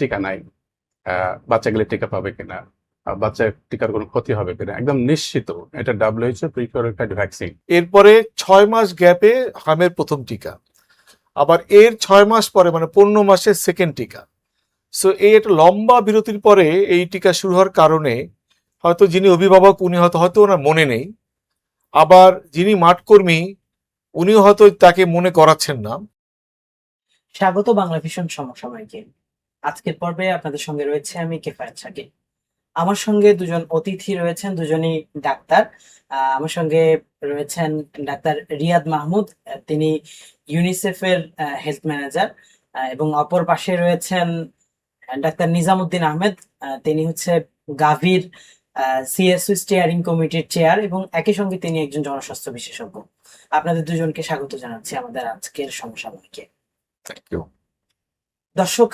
টিকা নাই, বাচ্চা গেলে টিকা পাবে কিনা, বাচ্চার টিকার কোনো ক্ষতি হবে কিনা, একদম নিশ্চিত এটা WHO প্রিকলিনিক্যাল ভ্যাকসিন। এরপরে 6 মাস গ্যাপে হামের প্রথম টিকা, আবার এর 6 মাস পরে মানে 15 মাসের সেকেন্ড টিকা। সো এই একটা লম্বা বিরতির পরে এই টিকা শুরু হওয়ার কারণে হয়তো যিনি অভিভাবক উনি হয়তো ওনার মনে নেই, আবার যিনি মাঠকর্মী উনিও হয়তো তাকে মনে করাচ্ছেন না। স্বাগত বাংলা ভিশন সমসাময়িকে। আজকের পর্বে আপনাদের সঙ্গে রয়েছে আমি কেফায়েত শাকিল। আমার সঙ্গে দুজন অতিথি রয়েছেন, দুজনই ডাক্তার। আমার সঙ্গে রয়েছেন ডাক্তার রিয়াদ মাহমুদ, তিনি ইউনিসেফের হেলথ ম্যানেজার, এবং অপর পাশে রয়েছেন ডাক্তার নিজামুদ্দিন আহমেদ, তিনি হচ্ছে গাভীর সিএসও স্টিয়ারিং কমিটির চেয়ার এবং একই সঙ্গে তিনি একজন জনস্বাস্থ্য বিশেষজ্ঞ। আপনাদের দুজনকে স্বাগত জানাচ্ছি আমাদের আজকের সমসাময়িকে। Thank you. দর্শক,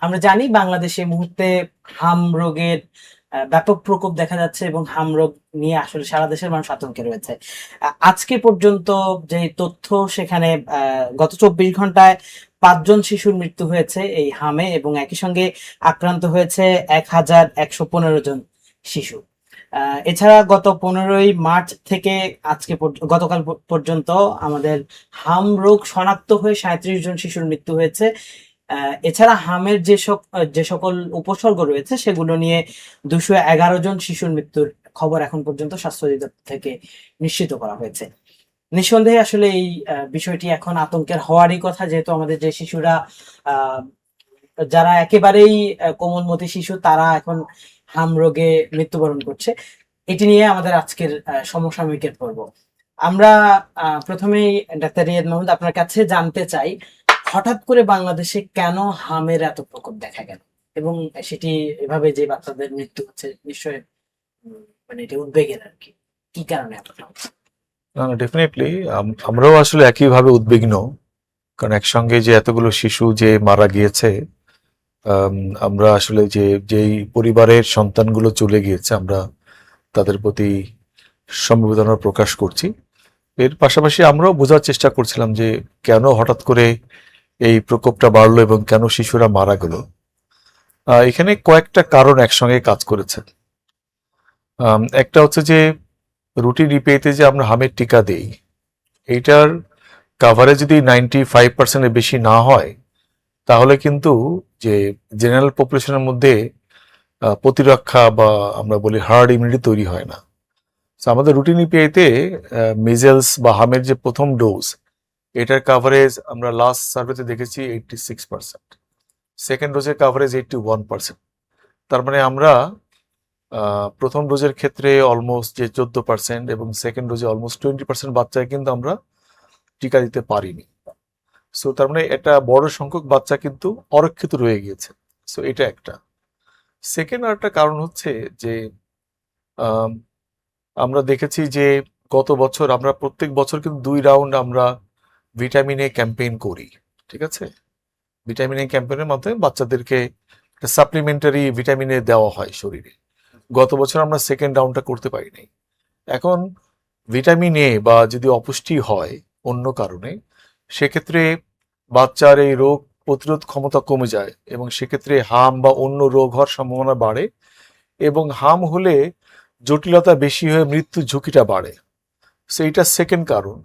আমরা জানি বাংলাদেশে এই মুহূর্তে হাম রোগের ব্যাপক প্রকোপ দেখা যাচ্ছে এবং হাম রোগ নিয়ে আসলে সারা দেশের মানুষ আতঙ্কে রয়েছে। আজকে পর্যন্ত যে তথ্য, সেখানে গত 24 ঘন্টায় 5 জন শিশুর মৃত্যু হয়েছে এই হামে এবং একই সঙ্গে আক্রান্ত হয়েছে 1115 জন শিশু। এছাড়া গত 15ই মার্চ থেকে গতকাল পর্যন্ত আমাদের হাম রোগ শনাক্ত হয়ে 37 জন শিশুর মৃত্যু হয়েছে। এছাড়া হামের যে সকল উপসর্গ রয়েছে সেগুলো নিয়ে 211 জন শিশুর মৃত্যুর খবর এখন পর্যন্ত স্বাস্থ্য অধিদপ্তর থেকে নিশ্চিত করা হয়েছে। নিঃসন্দেহে আসলে এই বিষয়টি এখন আতঙ্কের হওয়ারই কথা, যেহেতু আমাদের যে শিশুরা যারা একেবারেই কোমলমতি শিশু তারা এখন হাম রোগে মৃত্যুবরণ করছে। এটি নিয়ে আমাদের আজকের সমসাময়িকের পর্ব। আমরা প্রথমেই ডাক্তার রিয়াদ মাহমুদ, আপনার কাছে জানতে চাই, হঠাৎ করে বাংলাদেশে কেন হামের এত প্রকোপ দেখা গেল এবং সেটি এভাবে যে বাচ্চাদের মৃত্যু হচ্ছে, নিশ্চয়ই মানে এটা উদ্বেগের আর কি কারণে এতটা হচ্ছে? ডেফিনেটলি আমরাও আসলে একইভাবে উদ্বিগ্ন, কারণ একসঙ্গে যে এতগুলো শিশু যে মারা গিয়েছে, আমরা আসলে যেই পরিবারের সন্তানগুলো চলে গিয়েছে আমরা তাদের প্রতি সমবেদনা প্রকাশ করছি। এর পাশাপাশি আমরাও বোঝার চেষ্টা করছিলাম যে কেন হঠাৎ করে এই প্রকোপটা বাড়লো এবং কেন শিশুরা মারা গেল। এখানে কয়েকটা কারণ একসঙ্গে কাজ করেছে। একটা হচ্ছে যে রুটিন রিপেতে যে আমরা হামের টিকা দেই, এইটার কাভারেজ যদি 95%-এর বেশি না হয় তাহলে কিন্তু যে জেনারেল পপুলেশনের মধ্যে প্রতিরক্ষা বা আমরা বলি হার্ড ইমিউনিটি তৈরি হয় না। আমাদের রুটিন ইপিআইতে মিজেলস বা হামের যে প্রথম ডোজ, এটার কাভারেজ আমরা লাস্ট সার্ভেতে দেখেছি 86%, সেকেন্ড ডোজের কাভারেজ 81%। তার মানে আমরা প্রথম ডোজের ক্ষেত্রে অলমোস্ট যে 14% এবং সেকেন্ড ডোজে অলমোস্ট 20% বাচ্চাকে কিন্তু আমরা টিকা দিতে পারিনি। সো তার মানে একটা বড় সংখ্যক বাচ্চা কিন্তু অরক্ষিত রয়ে গিয়েছে। সো এটা একটা। সেকেন্ড আরেকটা কারণ হচ্ছে যে আমরা দেখেছি যে গত বছর আমরা প্রত্যেক বছর কিন্তু 2 রাউন্ড আমরা ভিটামিন এ ক্যাম্পেইন করি, ঠিক আছে? ভিটামিন এ ক্যাম্পেইনের মাধ্যমে বাচ্চাদেরকে সাপ্লিমেন্টারি ভিটামিন এ দেওয়া হয় শরীরে। গত বছর আমরা সেকেন্ড রাউন্ডটা করতে পারিনি। এখন ভিটামিন এ বা যদি অপুষ্টি হয় অন্য কারণে, সেক্ষেত্রে বাচ্চার এই রোগ প্রতিরোধ ক্ষমতা কমে যায় এবং সেক্ষেত্রে হাম বা অন্য রোগ হওয়ার সম্ভাবনা বাড়ে এবং হাম হলে জটিলতা বেশি হয়ে মৃত্যুর ঝুঁকিটা বাড়ে। সেইটা সেকেন্ড কারণ।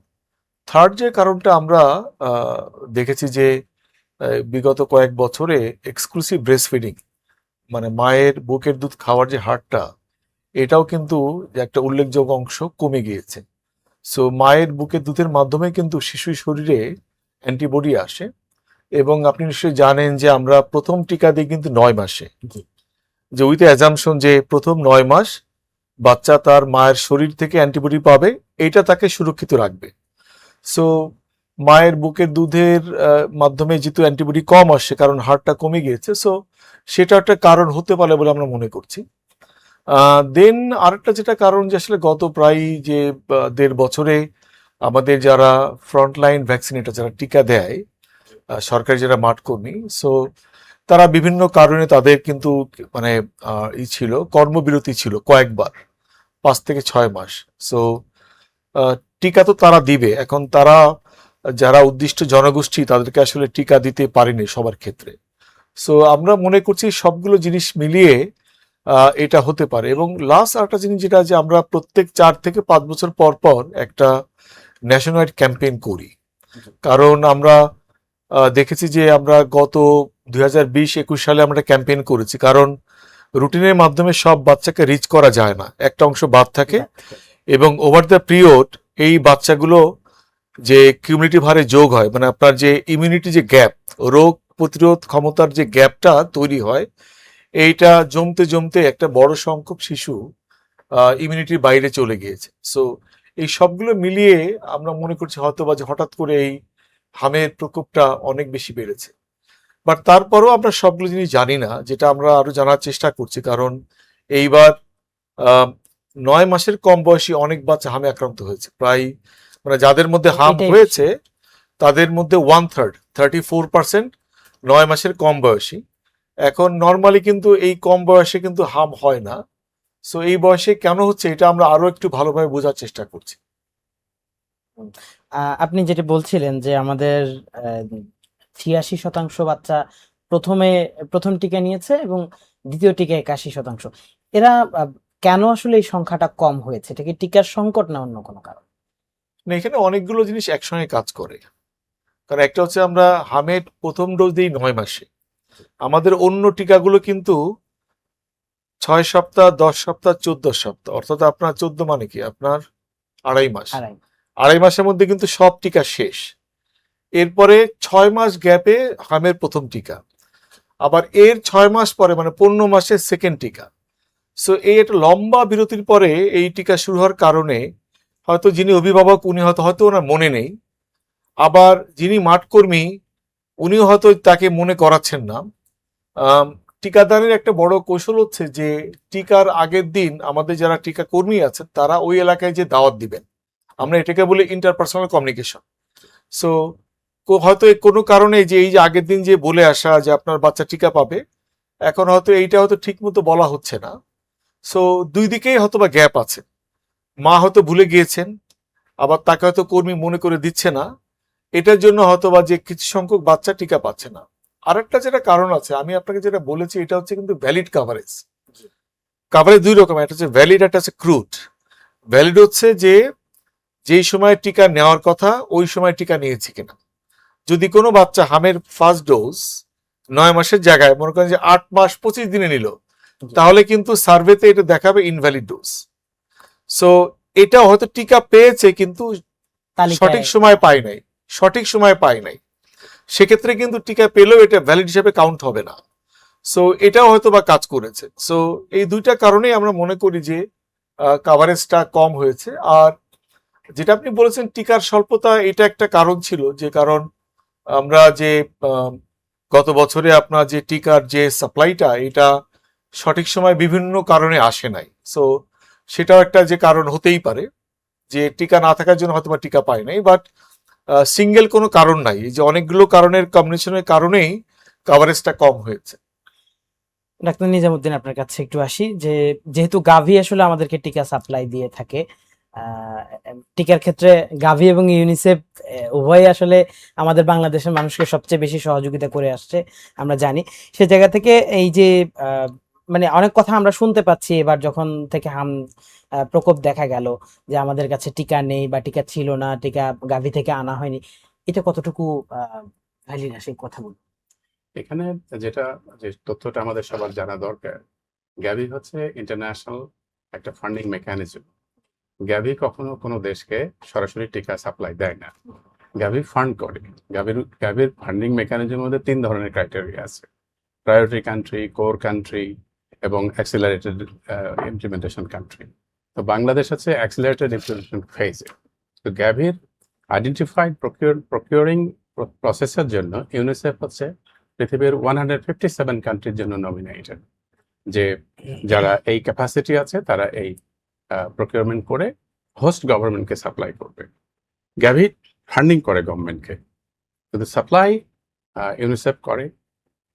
থার্ড যে কারণটা আমরা দেখেছি যে বিগত কয়েক বছরে এক্সক্লুসিভ ব্রেস্ট ফিডিং মানে মায়ের বুকের দুধ খাওয়ার যে হারটা, এটাও কিন্তু একটা উল্লেখযোগ্য অংশ কমে গিয়েছে। সো মায়ের বুকের দুধের মাধ্যমে কিন্তু শিশুর শরীরে অ্যান্টিবডি আসে এবং আপনি নিশ্চয়ই জানেন যে আমরা প্রথম টিকা দিই কিন্তু 9 মাসে, যে উইথ অ্যাজাম্পশন যে প্রথম 9 মাস বাচ্চা তার মায়ের শরীর থেকে অ্যান্টিবডি পাবে, এইটা তাকে সুরক্ষিত রাখবে। সো মায়ের বুকের দুধের মাধ্যমে যেহেতু অ্যান্টিবডি কম আসছে কারণ হারটা কমে গিয়েছে, সো সেটা একটা কারণ হতে পারে বলে আমরা মনে করছি। দেন আরেকটা যেটা কারণ যে আসলে গত প্রায় যে 1.5 বছরে আমাদের যারা ফ্রন্টলাইন ভ্যাকসিনেটর যারা টিকা দেয়, সরকারি যারা মাঠকর্মী, সো তারা বিভিন্ন কারণে তাদের কিন্তু মানে ছিল কর্মবিরতি ছিল কয়েকবার, 5 থেকে 6 মাস। সো টিকা তো তারা দিবে, এখন তারা যারা উদ্দিষ্ট জনগোষ্ঠী তাদেরকে আসলে টিকা দিতে পারেনি সবার ক্ষেত্রে। সো আমরা মনে করছি সবগুলো জিনিস মিলিয়ে এটা হতে পারে। এবং লাস্ট আরেকটা জিনিস যেটা, যে আমরা প্রত্যেক 4 থেকে 5 বছর পর পর একটা ন্যাশনাল ক্যাম্পেইন করি। কারণ আমরা দেখেছি যে আমরা গত 2020-21 সালে আমরা ক্যাম্পেইন করেছি, কারণ রুটিনের মাধ্যমে সব বাচ্চাকে রিচ করা যায় না, একটা অংশ বাদ থাকে। এবং ওভার দ্য পিরিয়ড এই বাচ্চাগুলো যে কিউমিউনিটি হারে যোগ হয়, মানে আপনার যে ইমিউনিটি যে গ্যাপ, রোগ প্রতিরোধ ক্ষমতার যে গ্যাপটা তৈরি হয়, এইটা জমতে জমতে একটা বড় সংখ্যক শিশু ইমিউনিটির বাইরে চলে গিয়েছে। সো এই সবগুলো মিলিয়ে আমরা মনে করছি হয়তো বা যে হঠাৎ করে এই হামের প্রকোপটা অনেক বেশি বেড়েছে। বাট তারপরেও আমরা সবগুলো জিনিস জানি না, যেটা আমরা আরো জানার চেষ্টা করছি। কারণ এইবার 9 মাসের কম বয়সী অনেক বাচ্চা হামে আক্রান্ত হয়েছে, প্রায় মানে যাদের মধ্যে হাম হয়েছে তাদের মধ্যে 1/3 34% 9 মাসের কম বয়সী। এখন নর্মালি কিন্তু এই কম বয়সে কিন্তু হাম হয় না। সো এই বয়সে কেন হচ্ছে এটা আমরা আরো একটু ভালোভাবে বোঝার চেষ্টা করছি। আপনি যেটা বলছিলেন যে আমাদের 86% বাচ্চা প্রথম টিকা নিয়েছে এবং দ্বিতীয় টিকা 81%। এরা কেন আসলে এই সংখ্যাটা কম হয়েছে? এটা কি টিকার সংকট না অন্য কোনো কারণ? না, এখানে অনেকগুলো জিনিস একসঙ্গে কাজ করে। কারণ একটা হচ্ছে আমরা হামের প্রথম ডোজ দিই 9 মাসে, আমাদের অন্য টিকাগুলো কিন্তু 6 সপ্তাহ, 10 সপ্তাহ, 14 সপ্তাহ, অর্থাৎ আপনার 14 মানে কি আপনার 2.5 মাস। 2.5 মাসের মধ্যে কিন্তু সব টিকা শেষ। এরপরে 6 মাস গ্যাপে হামের প্রথম টিকা, আবার এর 6 মাস পরে মানে 15 মাসের সেকেন্ড টিকা। সো এই একটা লম্বা বিরতির পরে এই টিকা শুরু হওয়ার কারণে হয়তো যিনি অভিভাবক উনি হয়তো ওনার মনে নেই, আবার যিনি মাঠকর্মী উনিও হয়তো তাকে মনে করাচ্ছেন না। টিকাদানের একটা বড় কৌশল হচ্ছে যে টিকার আগের দিন আমাদের যারা টিকা কর্মী আছেন তারা ওই এলাকায় যে দাওয়াত দিবেন, আমরা এটাকে বলি ইন্টারপার্সোনাল কমিউনিকেশন। সো হয়তো কোনো কারণে যে এই যে আগের দিন যে বলে আসা যে আপনার বাচ্চা টিকা পাবে, এখন হয়তো এইটা হয়তো ঠিক মতো বলা হচ্ছে না। সো দুই দিকেই হয়তো বা গ্যাপ আছে। মা হয়তো ভুলে গিয়েছেন, আবার তাকে হয়তো কর্মী মনে করে দিচ্ছে না। এটার জন্য হয়তো বা যে কিছু সংখ্যক বাচ্চা টিকা পাচ্ছে না। আরেকটা যেটা কারণ আছে, আমি আপনাকে যেটা বলেছি, এটা হচ্ছে কিন্তু ভ্যালিড কাভারেজ। কাভারেজ দুই রকম, একটা হচ্ছে ভ্যালিড, একটা হচ্ছে ক্রুড। ভ্যালিড হচ্ছে যে যেই সময় টিকা নেওয়ার কথা ওই সময় টিকা নিয়েছি কিনা। যদি কোনো বাচ্চা হামের ফার্স্ট ডোজ 9 মাসের জায়গায় মনে করেন যে 8 মাস 25 দিনে নিল, তাহলে কিন্তু সার্ভেতে এটা দেখাবে ইনভ্যালিড ডোজ। সো এটা হয়তো টিকা পেয়েছে কিন্তু সঠিক সময় পায় নাই, সেক্ষেত্রে কিন্তু টিকা পেলেও এটা ভ্যালিড হিসেবে কাউন্ট হবে না। সো এটাও হয়তো বা কাজ করেছে। সো এই দুইটা কারণেই আমরা মনে করি যে কাভারেজটা কম হয়েছে। আর যেটা আপনি বলেছেন টিকার স্বল্পতা, এটা একটা কারণ ছিল, যে কারণ আমরা যে গত বছরে আপনার যে টিকার যে সাপ্লাইটা এটা সঠিক সময় বিভিন্ন কারণে আসে নাই। সো সেটাও একটা যে কারণ হতেই পারে যে টিকা না থাকার জন্য হয়তো বা টিকা পায় নাই। বাট সিঙ্গেল কোনো কারণ নাই, এই যে অনেকগুলো কারণের কম্বিনেশনের কারণেই কাভারেজটা কম হয়েছে। ডাক্তার নিজামুদ্দিন, আপনার কাছে একটু আসি, যে যেহেতু গাভী আসলে আমাদেরকে টিকা সাপ্লাই দিয়ে থাকে, টিকার ক্ষেত্রে গাভী এবং ইউনিসেফ উভয়ই আসলে আমাদের বাংলাদেশের মানুষকে সবচেয়ে বেশি সহযোগিতা করে আসছে আমরা জানি। সে জায়গা থেকে এই যে মানে অনেক কথা আমরা শুনতে পাচ্ছি এবার যখন থেকে হাম প্রকোপ দেখা গেল, যে আমাদের কাছে টিকা নেই বা টিকা ছিল না, টিকা গাভী থেকে আনা হয়নি, এটা কতটুকু ভ্যালিড সেই কথা বলুন। এখানে যেটা যে তথ্যটা আমাদের সবার জানা দরকার, গ্যাভি হচ্ছে ইন্টারন্যাশনাল একটা ফান্ডিং মেকানিজম। গ্যাভি কখনো কোনো দেশকে সরাসরি টিকা সাপ্লাই দেয় না, গ্যাভি ফান্ড করে। গ্যাভির ফান্ডিং মেকানিজমের মধ্যে 3 ধরনের ক্রাইটেরিয়া আছে: প্রায়োরিটি কান্ট্রি, কোর কান্ট্রি এবং অ্যাক্সিলারেটেড ইমপ্লিমেন্টেশন কান্ট্রি। তো বাংলাদেশ হচ্ছে অ্যাক্সিলারেটেড ইমপ্লিমেন্টেশন ফেজে। তো গ্যাভির আইডেন্টিফাইড প্রকিউরিং প্রসেসের জন্য ইউনিসেফ হচ্ছে পৃথিবীর 157 কান্ট্রির জন্য নমিনেটেড, যে যারা এই ক্যাপাসিটি আছে তারা এই প্রকিউরমেন্ট করে হোস্ট গভর্নমেন্টকে সাপ্লাই করবে। গ্যাভি ফান্ডিং করে গভর্নমেন্টকে, কিন্তু সাপ্লাই ইউনিসেফ করে।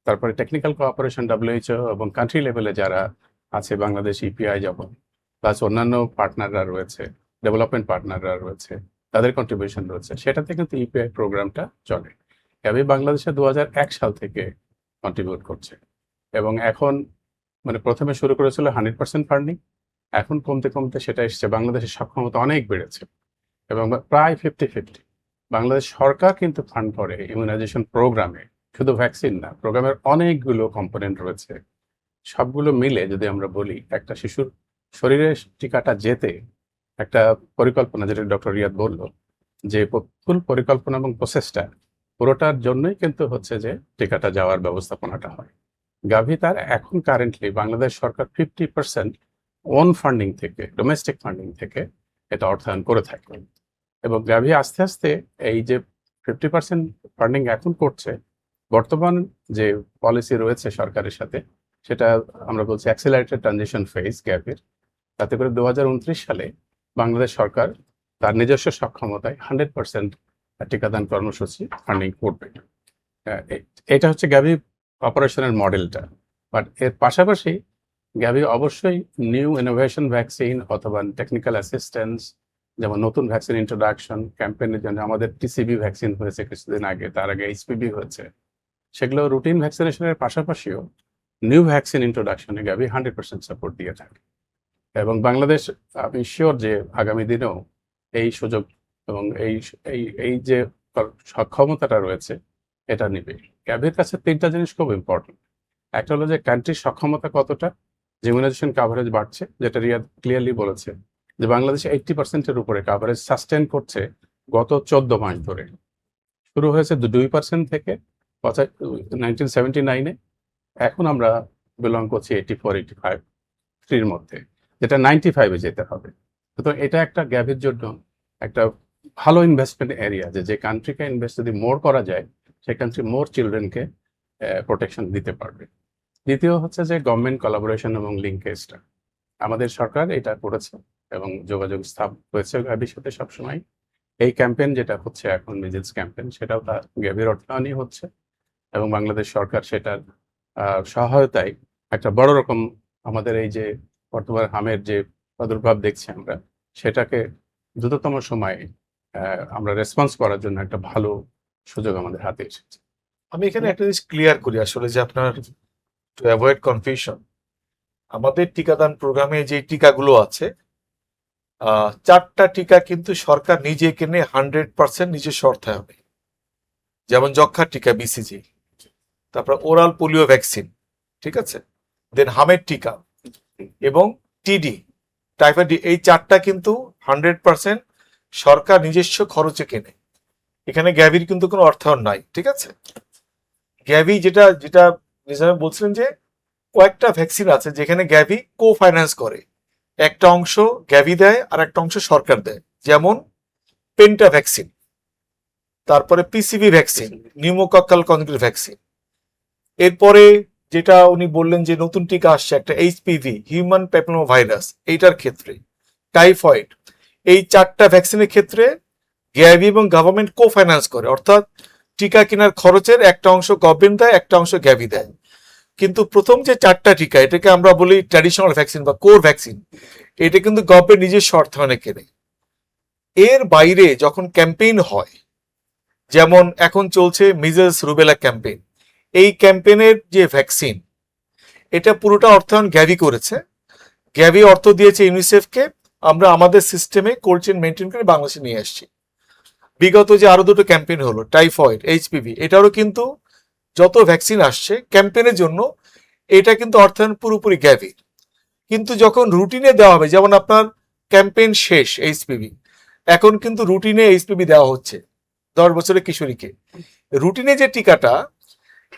তারপরে টেকনিক্যাল কোঅপারেশন WHO এবং কান্ট্রি লেভেলে যারা আছে, বাংলাদেশ ইপিআই যেমন, প্লাস অন্যান্য পার্টনাররা রয়েছে, ডেভেলপমেন্ট পার্টনাররা রয়েছে, তাদের কন্ট্রিবিউশন রয়েছে, সেটাতে কিন্তু ইপিআই প্রোগ্রামটা চলে। গ্যাভি বাংলাদেশে 2001 সাল থেকে কন্ট্রিবিউট করছে। এবং এখন মানে প্রথমে শুরু করেছিল 100% ফান্ডিং, এখন কমতে কমতে সেটা এসছে, বাংলাদেশের সক্ষমতা অনেক বেড়েছে এবং প্রায় 50-50। বাংলাদেশ সরকার কিন্তু ফান্ড করে ইমিউনাইজেশন প্রোগ্রামে, শুধু ভ্যাকসিন না, প্রোগ্রামের অনেকগুলো কম্পোনেন্ট রয়েছে। সবগুলো মিলে যদি আমরা বলি, একটা শিশুর শরীরে টিকাটা যেতে একটা পরিকল্পনা, যেটা ডক্টর রিয়াদ বলল, যে ফুল পরিকল্পনা এবং প্রসেসটা পুরোটার জন্যই কিন্তু হচ্ছে যে টিকাটা যাওয়ার ব্যবস্থাপনাটা হয়। গাভী তার এখন কারেন্টলি বাংলাদেশ সরকার 50% ওন ফান্ডিং থেকে, ডোমেস্টিক ফান্ডিং থেকে এটা অর্থায়ন করে থাকে। এবং গাভী আস্তে আস্তে এই যে 50% ফান্ডিং এখন করছে, বর্তমান যে পলিসি রয়েছে সরকারের সাথে, সেটা আমরা বলছি অ্যাক্সিলারেটেড ট্রানজিশন ফেজ গাভীর। তাতে করে 2029 সালে বাংলাদেশ সরকার তার নিজস্ব সক্ষমতায় 100% টিকাদান কর্মসূচি ফান্ডিং করবে। এটা হচ্ছে গাভী অপারেশনের মডেলটা। বাট এর পাশাপাশি গাভী অবশ্যই নিউ ইনোভেশন ভ্যাকসিন অথবা টেকনিক্যাল অ্যাসিস্ট্যান্স, যেমন নতুন ভ্যাকসিন ইন্ট্রোডাকশন ক্যাম্পেইনের জন্য আমাদের টিসিবি ভ্যাকসিন হয়েছে কিছুদিন আগে, তার আগে এইচপিভি হয়েছে, সেগুলো রুটিন ভ্যাকসিনেশনের পাশাপাশিও নিউ ভ্যাকসিন ইন্ট্রোডাকশনে গাভী 100% সাপোর্ট দিয়ে থাকে। এবং বাংলাদেশ, আমি শিওর যে আগামী দিনেও এই সুযোগ এবং এই এই এই যে সক্ষমতাটা রয়েছে এটা নিবে। গাভীর কাছে তিনটা জিনিস খুব ইম্পর্টেন্ট। একটা হলো যে কান্ট্রির সক্ষমতা কতটা, ইমিউনাইজেশন কাভারেজ বাড়ছে, যেটা রিয়াদ ক্লিয়ারলি বলেছে যে বাংলাদেশে 80%-এর উপরে কাভারেজ সাস্টেন করছে গত 14 মাস ধরে। শুরু হয়েছে 2% থেকে 1979-এ, এখন আমরা বিলং করছি 84-85-3-র মধ্যে, যেটা 95-এ যেতে হবে। সুতরাং এটা একটা গাভীর জন্য একটা ভালো ইনভেস্টমেন্ট এরিয়া, যে কান্ট্রিকে ইনভেস্ট যদি মোর করা যায়, সেই কান্ট্রি মোর চিলড্রেনকে প্রোটেকশন দিতে পারবে। দ্বিতীয় হচ্ছে যে গভর্নমেন্ট কোলাবোরেশন এবং লিঙ্কেজটা আমাদের সরকার এটা করেছে এবং যোগাযোগ হয়েছে গাভীর সাথে সবসময়। এই ক্যাম্পেইন যেটা হচ্ছে এখন মিজেলস ক্যাম্পেইন, সেটাও তার গাভীর অর্থায়নই হচ্ছে এবং বাংলাদেশ সরকার সেটার সহায়তায় একটা বড় রকম আমাদের এই যে বর্তমান হামের যে প্রাদুর্ভাব দেখছি আমরা, সেটাকে দ্রুততম সময়ে আমরা রেসপন্স করার জন্য একটা ভালো সুযোগ আমাদের হাতে এসেছে। আমি এখানে একটা জিনিস ক্লিয়ার করি আসলে, যে আপনার টু অ্যাভয়েড কনফিউশন, আমাদের টিকাদান প্রোগ্রামে যে টিকাগুলো আছে, 4টা টিকা কিন্তু সরকার নিজে কিনে 100% নিজস্ব অর্থায়নে। যেমন যক্ষার টিকা বিসিজি, তারপর ওরাল পোলিও ভ্যাকসিন, ঠিক আছে, দেন হামের টিকা এবং টিডি, টাইফয়েড, এই 4টা কিন্তু 100% সরকার নিজস্ব খরচে কেনে। এখানে গ্যাভির কিন্তু কোনো অর্থায়ন নাই, ঠিক আছে। গ্যাভি যেটা যেটা নিজামে বলছিলেন যে কয়েকটা ভ্যাকসিন আছে যেখানে গ্যাভি কো ফাইন্যান্স করে, একটা অংশ গ্যাভি দেয় আর একটা অংশ সরকার দেয়, যেমন পেন্টা ভ্যাকসিন, তারপরে PCV vaccine, pneumococcal conjugate vaccine. এরপরে যেটা উনি বললেন যে নতুন টিকা আসছে একটা এইচপিভি, হিউম্যান প্যাপিলোমা ভাইরাস, এইটার ক্ষেত্রে টাইফয়েড, এই 4টা ভ্যাকসিনের ক্ষেত্রে গ্যাভি এবং গভর্নমেন্ট কো ফাইন্যান্স করে, অর্থাৎ টিকা কেনার খরচের একটা অংশ গভর্নমেন্ট দেয়, একটা অংশ গ্যাভি দেয়। কিন্তু প্রথম যে 4টা টিকা, এটাকে আমরা বলি ট্র্যাডিশনাল ভ্যাকসিন বা কোর ভ্যাকসিন, এটা কিন্তু গভর্নমেন্ট নিজস্ব অর্থায়নে কেনে। এর বাইরে যখন ক্যাম্পেইন হয়, যেমন এখন চলছে মিজেলস রুবেলা ক্যাম্পেইন, এই ক্যাম্পেইনের যে ভ্যাকসিন, এটা পুরোটা অর্থায়ন গ্যাভি করেছে। গ্যাভি অর্থ দিয়েছে ইউনিসেফকে, আমরা আমাদের সিস্টেমে কোল্ড চেইন মেনটেন করে বাংলাদেশে নিয়ে আসছি। বিগত যে আরো দুটো ক্যাম্পেইন হলো টাইফয়েড, এইচপিভি, এটারও কিন্তু যত ভ্যাকসিন আসছে ক্যাম্পেইনের জন্য, এটা কিন্তু অর্থায়ন পুরোপুরি গ্যাভির। কিন্তু যখন রুটিনে দেওয়া হবে, যেমন আপনার ক্যাম্পেইন শেষ এইচপিভি, এখন কিন্তু রুটিনে এইচপিভি দেওয়া হচ্ছে 10 বছরের কিশোরীকে। রুটিনে যে টিকাটা,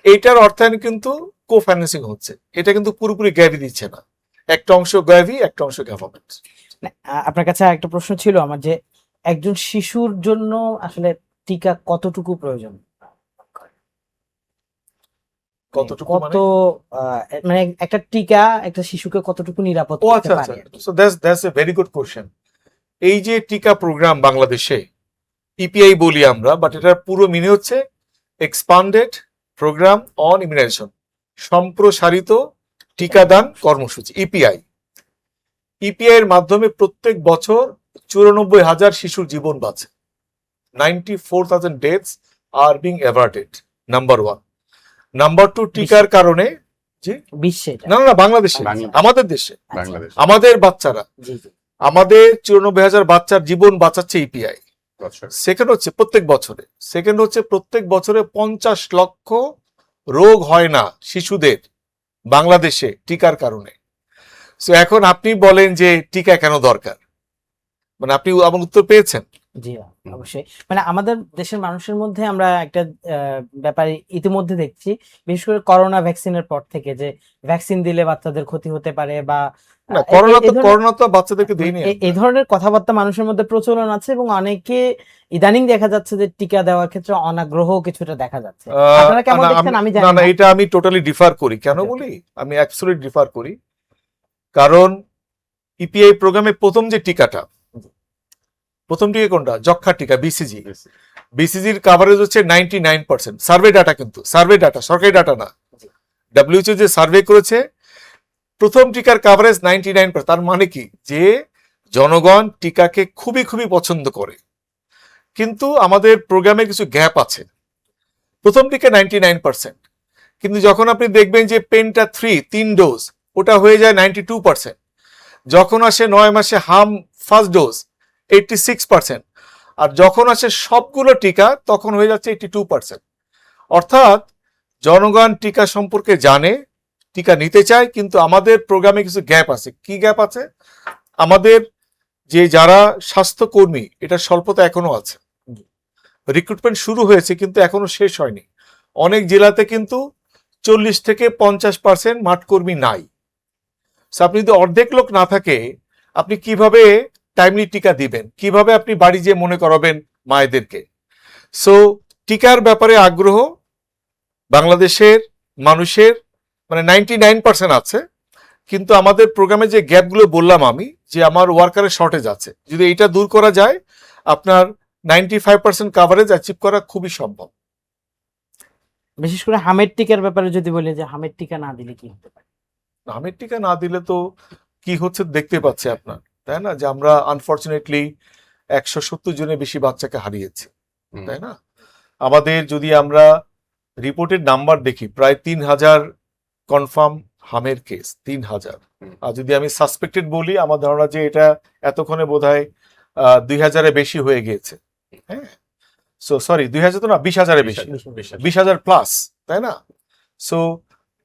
এইটার অর্থায়ন কিন্তু কো ফাইন্যান্সিং হচ্ছে, এটা কিন্তু পুরোপুরি গ্যাভি দিচ্ছে না, একটা অংশ গ্যাভি, একটা অংশ গভর্নমেন্ট। আপনার কাছে একটা প্রশ্ন ছিল আমার, যে একজন শিশুর জন্য আসলে টিকা কতটুকু প্রয়োজন, কতটুকু কত মানে একটা টিকা একটা শিশুকে কতটুকু নিরাপদ ও করতে আচ্ছা পারে? আচ্ছা, so that's a very good question. এই যে টিকা প্রোগ্রাম বাংলাদেশে, ইপিআই বলি আমরা, বাট এটার পুরো মিনে হচ্ছে এক্সপান্ডেড প্রোগ্রাম অন ইমিউনাইজেশন, সম্প্রসারিত টিকাদান কর্মসূচি, ইপিআই। ইপিআই এর মাধ্যমে প্রত্যেক বছর 94,000 শিশুর জীবন বাঁচে। 94,000 deaths are being averted, number 1। Number 2 টিকার কারণে বিশ্বে এটা। না বাংলাদেশে, বাংলাদেশে। আমাদের দেশে আচ্ছা, বাংলাদেশ আমাদের বাচ্চারা, জি জি আমাদের 94,000 বাচ্চার জীবন বাঁচাচ্ছে ইপিআই। বছর। সেকেন্ড হচ্ছে প্রত্যেক বছরে 50 লক্ষ রোগ হয় না শিশুদের বাংলাদেশে টিকার কারণে। সো এখন আপনি বলেন যে টিকা কেন দরকার, মানে আপনি আমার উত্তর পেয়েছেন। জি অবশ্যই, মানে আমাদের দেশের মানুষের মধ্যে আমরা একটা ব্যাপার ইতিমধ্যে দেখছি, বিশেষ করে করোনা ভ্যাকসিনের পর থেকে, যে ভ্যাকসিন দিলে বাচ্চাদের ক্ষতি হতে পারে বা না, করোনা তো বাচ্চাদেরকে দেয়নি। এই ধরনের কথাবার্তা মানুষের মধ্যে প্রচলন আছে এবং অনেকে ইদানিং দেখা যাচ্ছে যে টিকা দেওয়ার ক্ষেত্রে অনাগ্রহ কিছুটা দেখা যাচ্ছে। আপনারা কেমন দেখছেন আমি জানি না, না। এটা আমি টোটালি ডিফার করি। কেন Okay, বলি? আমি অ্যাবসলিউট ডিফার করি, কারণ ইপিআই প্রোগ্রামে প্রথম টিকা কোনটা? যক্ষা টিকা, বিসিজি। বিসিজির কাভারেজ হচ্ছে 99%। সার্ভে ডাটা, কিন্তু সার্ভে ডাটা, সরকারি ডাটা না। ডব্লিউএইচও যে সার্ভে করেছে, প্রথম টিকার কাভারেজ 99%। তার মানে কি, যে জনগণ টিকাকে খুবই খুবই পছন্দ করে। কিন্তু আমাদের প্রোগ্রামে কিছু গ্যাপ আছে। প্রথম টিকা 99%, কিন্তু যখন আপনি দেখবেন যে পেন্টা 3 ডোজ, ওটা হয়ে যায় 92%। যখন আসে 9 মাসে হাম ফার্স্ট ডোজ 86%, আর যখন আসে সবগুলো টিকা তখন হয়ে যাচ্ছে 82%। অর্থাৎ জনগণ টিকা সম্পর্কে জানে, টিকা নিতে চায়, কিন্তু আমাদের প্রোগ্রামে কিছু গ্যাপ আছে। কি গ্যাপ আছে? আমাদের যে যারা স্বাস্থ্যকর্মী, এটা স্বল্পতা এখনো আছে। রিক্রুটমেন্ট শুরু হয়েছে কিন্তু এখনো শেষ হয়নি। অনেক জেলাতে কিন্তু 40 থেকে 50% মাঠকর্মী নাই। আপনি যদি অর্ধেক লোক না থাকে, আপনি কিভাবে টাইমলি টিকা দিবেন? কিভাবে আপনি বাড়ি যেয়ে মনে করাবেন মায়েদেরকে? সো টিকার ব্যাপারে আগ্রহ বাংলাদেশের মানুষের মানে 99% আছে, কিন্তু আমাদের প্রোগ্রামে যে গ্যাপগুলো বললাম আমি, যে আমার ওয়ার্কারের শর্টেজ আছে, যদি এটা দূর করা যায়, আপনার 95% কাভারেজ অ্যাচিভ করা খুবই সম্ভব। বিশেষ করে হামের টিকার ব্যাপারে যদি বলি, যে হামের টিকা না দিলে কি হতে পারে? হামের টিকা না দিলে তো কি হচ্ছে দেখতে পাচ্ছে আপনার, তাই না? যে আমরা আনফরচুনেটলি 170 জনের বেশি বাচ্চাকে হারিয়েছি, তাই না? আমাদের যদি আমরা রিপোর্টেড নাম্বার দেখি, প্রায় 3,000 কনফার্ম হামের কেস, 3,000। আর যদি আমি সাসপেক্টেড বলি, আমার ধারণা যে এটা এতক্ষণে বোধহয় 2,000-এর বেশি হয়ে গিয়েছে। হ্যাঁ, সো সরি, 2,000 তো না, 20,000-এর বেশি, 20,000 প্লাস, তাই না? সো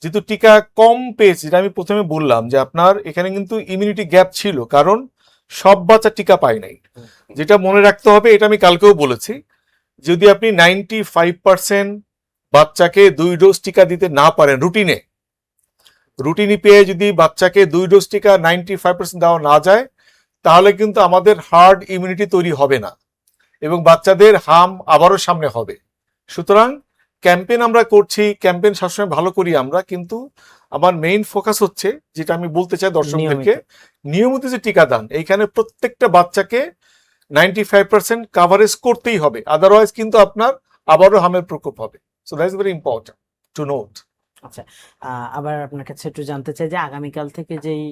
যেহেতু টিকা কম পেয়েছে, যেটা আমি প্রথমে বললাম, যে আপনার এখানে কিন্তু ইমিউনিটি গ্যাপ ছিল, কারণ সব বাচ্চা টিকা পায় নাই। যেটা মনে রাখতে হবে, এটা আমি কালকেও বলেছি, যদি আপনি 95% বাচ্চাকে 2 ডোজ টিকা দিতে না পারেন, রুটিনে পেয়ে যদি বাচ্চাকে 2 ডোজ টিকা 95% দেওয়া না যায়, তাহলে কিন্তু আমাদের হার্ড ইমিউনিটি তৈরি হবে না এবং বাচ্চাদের হাম আবারও সামনে হবে। সুতরাং ক্যাম্পেইন আমরা করছি, ক্যাম্পেইন সবসময় ভালো করি আমরা, কিন্তু আমার মেইন ফোকাস হচ্ছে, যেটা আমি বলতে চাই দর্শকদেরকে, নিয়মিত যে টিকাদান, এইখানে প্রত্যেকটা বাচ্চাকে 95% কাভারেজ করতেই হবে, আদারওয়াইজ কিন্তু আপনার আবারও হামের প্রকোপ হবে। So that is very important to note. আচ্ছা, আবার আপনার কাছে একটু জানতে চাই যে আগামীকাল থেকে যেই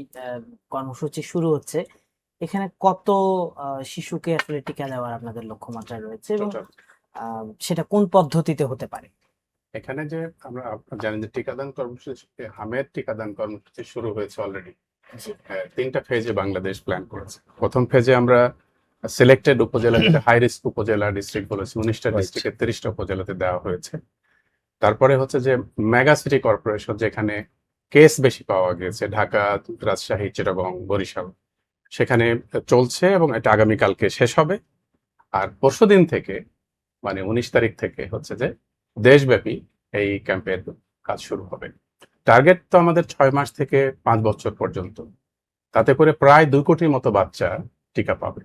কর্মসূচি শুরু হচ্ছে, এখানে কত শিশুকে আসলে টিকা দেওয়ার আপনাদের লক্ষ্যমাত্রা রয়েছে এবং সেটা কোন পদ্ধতিতে হতে পারে? এখানে যে আমরা জানেন যে টিকাদান কর্মসূচি, হামের টিকাদান কর্মসূচি শুরু হয়েছে অলরেডি। 3টা ফেজে বাংলাদেশ প্ল্যান করেছে। প্রথম ফেজে আমরা সিলেক্টেড উপজেলা, যেটা হাই রিস্ক উপজেলা ডিস্ট্রিক্ট বলেছি, 19টা ডিস্ট্রিক্টের 30টা উপজেলাতে দেওয়া হয়েছে। তারপরে হচ্ছে যে মেগা সিটি কর্পোরেশন, যেখানে কেস বেশি পাওয়া গেছে, ঢাকা, রাজশাহী, চিটাগং, বরিশাল, সেখানে চলছে এবং এটা আগামীকালকে শেষ হবে। আর পরশুদিন থেকে, মানে 19 তারিখ থেকে হচ্ছে যে দেশব্যাপী এই ক্যাম্পের কাজ শুরু হবে। টার্গেট তো আমাদের 6 মাস থেকে 5 বছর পর্যন্ত, তাতে করে প্রায় 2 কোটির মতো বাচ্চা টিকা পাবে।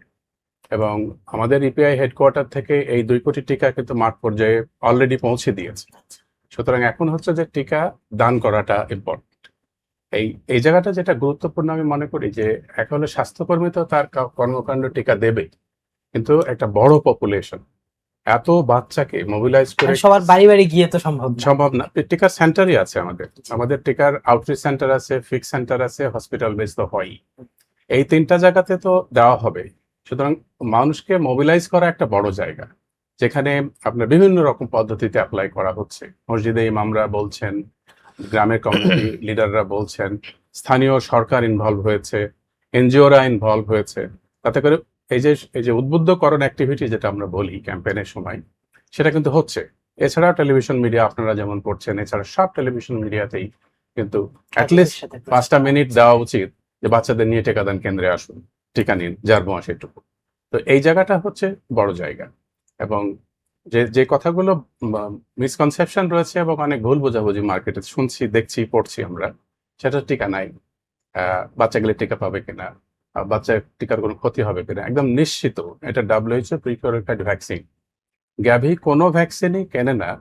এবং আমাদের ইপিআই হেডকোয়ার্টার থেকে এই 2 কোটি টিকা কিন্তু মাঠ পর্যায়ে অলরেডি পৌঁছে দিয়েছে। সুতরাং এখন হচ্ছে যে টিকা দান করাটা ইম্পর্টেন্ট। এই জায়গাটা যেটা গুরুত্বপূর্ণ আমি মনে করি, যে এক হলো স্বাস্থ্যকর্মী তো তার কর্মকাণ্ড টিকা দেবে, কিন্তু একটা বড় পপুলেশন, এত বাচ্চাকে মোবিলাইজ করে সবার বাড়ি বাড়ি গিয়ে তো সম্ভব না। টিকার সেন্টারই আছে আমাদের টিকার আউটরিচ সেন্টার আছে, ফিক্স সেন্টার আছে, হসপিটাল বেস তো হয়ই। এই 3টা জায়গাতে তো দেওয়া হবে। সুতরাং মানুষকে মোবিলাইজ করা একটা বড় জায়গা। যেখানে আপনার বিভিন্ন রকম পদ্ধতিতে অ্যাপ্লাই করা হচ্ছে। মসজিদে ইমামরা বলছেন, গ্রামের কমিউনিটি লিডাররা বলছেন, স্থানীয় সরকার ইনভলভ হয়েছে, এনজিওরা ইনভলভ হয়েছে। তাতে করে এই যে উদ্বুদ্ধকরণ অ্যাক্টিভিটি যেটা আমরা বলি ক্যাম্পেইনের সময়, সেটা কিন্তু হচ্ছে। এছাড়াও টেলিভিশন মিডিয়া আপনারা যেমন করছেন, এছাড়া সব টেলিভিশন মিডিয়াতেই কিন্তু অ্যাটলিস্ট 5টা মিনিট দেওয়া উচিত যে বাচ্চাদের নিয়ে টিকাদান কেন্দ্রে আসুন, টিকা নিন, যার বয়স এটুকু। তো এই জায়গাটা হচ্ছে বড় জায়গা, এবং যে যে কথাগুলো মিসকনসেপশন রয়েছে এবং অনেক ভুল বোঝাবুঝি মার্কেটে শুনছি, দেখছি, পড়ছি আমরা, সেটা টিকা নাই, বাচ্চা গেলে টিকা পাবে কিনা, বাচ্চা টিকার কোনো ক্ষতি হবে কিনা, একদম নিশ্চিত এটা WHO প্রিকোয়ারিফাইড ভ্যাকসিন। গ্যাভি কোনো ভ্যাকসিনই কেনে না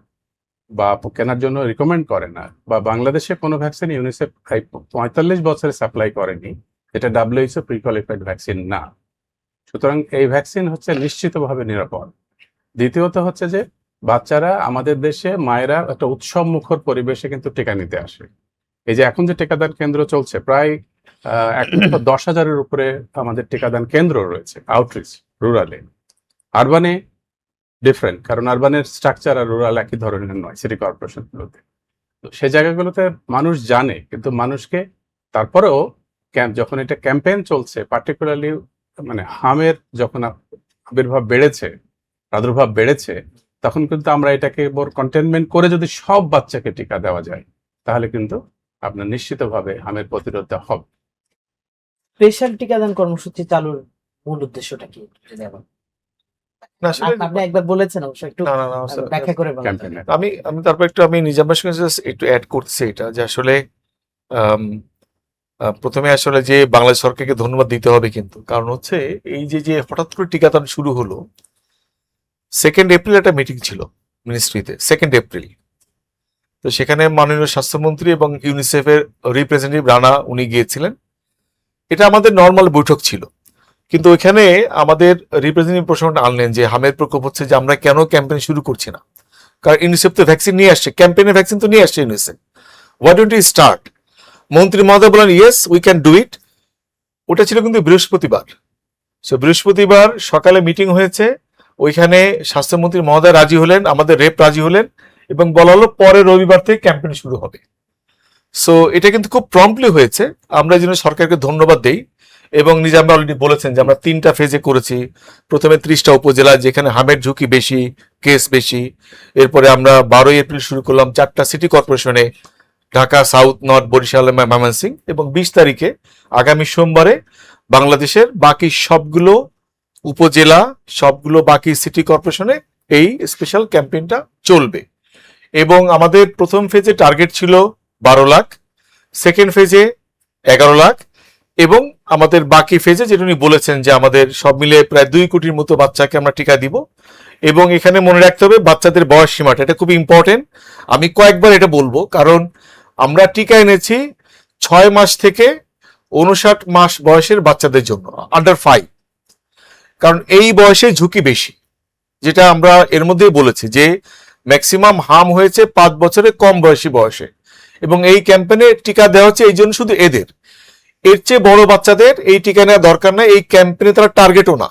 বা কেনার জন্য রিকমেন্ড করে না, বা বাংলাদেশে কোনো ভ্যাকসিন ইউনিসেফ 45 বছরে সাপ্লাই করেনি, এটা WHO প্রিকোয়ালিফাইড ভ্যাকসিন না। সুতরাং এই ভ্যাকসিন হচ্ছে নিশ্চিতভাবে নিরাপদ। দ্বিতীয়ত হচ্ছে যে বাচ্চারা আমাদের দেশে, মায়েরা একটা উৎসব মুখর পরিবেশে কিন্তু টিকা নিতে আসে। এই যে এখন যে টিকাদান কেন্দ্র চলছে, প্রায় 1,10,000-এর উপরে আমাদের টিকাদান কেন্দ্র রয়েছে আউটরিচ রুরালে। আরবানে ডিফারেন্ট, কারণ আরবানের স্ট্রাকচার আর রুরাল একই ধরনের নয় সিটি কর্পোরেশনগুলোতে। তো সেই জায়গাগুলোতে মানুষ জানে, কিন্তু মানুষকে তারপরেও যখন এটা ক্যাম্পেইন চলছে, পার্টিকুলারলি মানে হামের যখন আবির্ভাব বেড়েছে, প্রাদুর্ভাব বেড়েছে, তখন কিন্তু আমরা এটাকে কন্টেনমেন্ট করে যদি সব বাচ্চাকে টিকা দেওয়া যায়, তাহলে কিন্তু আপনার নিশ্চিতভাবে হামের প্রতিরোধটা হবে। স্পেশাল টিকাদান কর্মসূচি চালুর মূল উদ্দেশ্যটা কি যদি বলেন? না, আসলে আপনি একবার বলেছেন, অবশ্য একটু না, না, না, স্যার, ব্যাখ্যা করে বলেন। ক্যাম্পেইনে আমি আমি তারপর আমি নিজামের সঙ্গে just একটু অ্যাড করছি এটা যে আসলে আম, প্রথমে আসলে যে বাংলাদেশ সরকারকে ধন্যবাদ দিতে হবে, কিন্তু কারণ হচ্ছে এই যে হঠাৎ করে টিকাদান শুরু হলো, 2nd এপ্রিল একটা মিটিং ছিল মিনিস্ট্রিতে, 2nd এপ্রিল। তো সেখানে মাননীয় স্বাস্থ্যমন্ত্রী এবং ইউনিসেফের রিপ্রেজেন্টেটিভ রানা উনি গিয়েছিলেন। এটা আমাদের নর্মাল বৈঠক ছিল, কিন্তু ওইখানে আমাদের রিপ্রেজেন্টেটিভ প্রশ্নটা আনলেন যে হামের প্রকোপ হচ্ছে, যে আমরা কেন ক্যাম্পেইন শুরু করছি না, কারণ ইউনিসেফ তো ভ্যাকসিন নিয়ে আসছে, ক্যাম্পেইনের ভ্যাকসিন তো নিয়ে আসছে UNICEF, why don't you start? মন্ত্রী মহোদয় বলেন yes we can do it. ওটা ছিল কিন্তু বৃহস্পতিবার। সো বৃহস্পতিবার সকালে মিটিং হয়েছে, ওইখানে স্বাস্থ্যমন্ত্রী মহোদয় রাজি হলেন, আমাদের রেপ রাজি হলেন, এবং বলা হলো পরের রবিবার থেকে ক্যাম্পেইন শুরু হবে। সো এটা কিন্তু খুব প্রম্পটলি হয়েছে, আমরা এই জন্য সরকারকে ধন্যবাদ দেই। এবং নিজাম অলরেডি বলেছেন যে আমরা 3টা ফেজে করেছি। প্রথমে 30টা উপজেলা যেখানে হামের ঝুঁকি বেশি, কেস বেশি। এরপরে আমরা 12 এপ্রিল শুরু করলাম 4টা সিটি কর্পোরেশনে, ঢাকা, সাউথ, নর্থ, বরিশাল, ময়মনসিংহ, এবং 20 তারিখে আগামী সোমবারে বাংলাদেশের বাকি সবগুলো উপজেলা, সবগুলো বাকি সিটি কর্পোরেশনে এই স্পেশাল ক্যাম্পেইনটা চলবে। এবং আমাদের প্রথম ফেজে টার্গেট ছিল 12 লাখ, 2nd ফেজে 11 লাখ, এবং আমাদের বাকি ফেজে যেটা উনি বলেছেন যে আমাদের সব মিলে প্রায় 2 কোটির মতো বাচ্চাকে আমরা টিকা দিব। এবং এখানে মনে রাখতে হবে বাচ্চাদের বয়স সীমাটা, এটা খুব ইম্পর্টেন্ট। আমি কয়েকবার এটা বলবো, কারণ আমরা টিকা এনেছি 6 মাস থেকে 59 মাস বয়সের বাচ্চাদের জন্য, আন্ডার 5, কারণ এই বয়সে ঝুঁকি বেশি। যেটা আমরা এর মধ্যেই বলেছি যে ম্যাক্সিমাম হার্ম হয়েছে 5 বছরের কম বয়সে, এবং এই ক্যাম্পেইনে টিকা দেওয়া হচ্ছে এই জন্য শুধু এদের, এর চেয়ে বড় বাচ্চাদের এই টিকা নেওয়া দরকার নাই, এই ক্যাম্পেইনে তারা টার্গেটও না।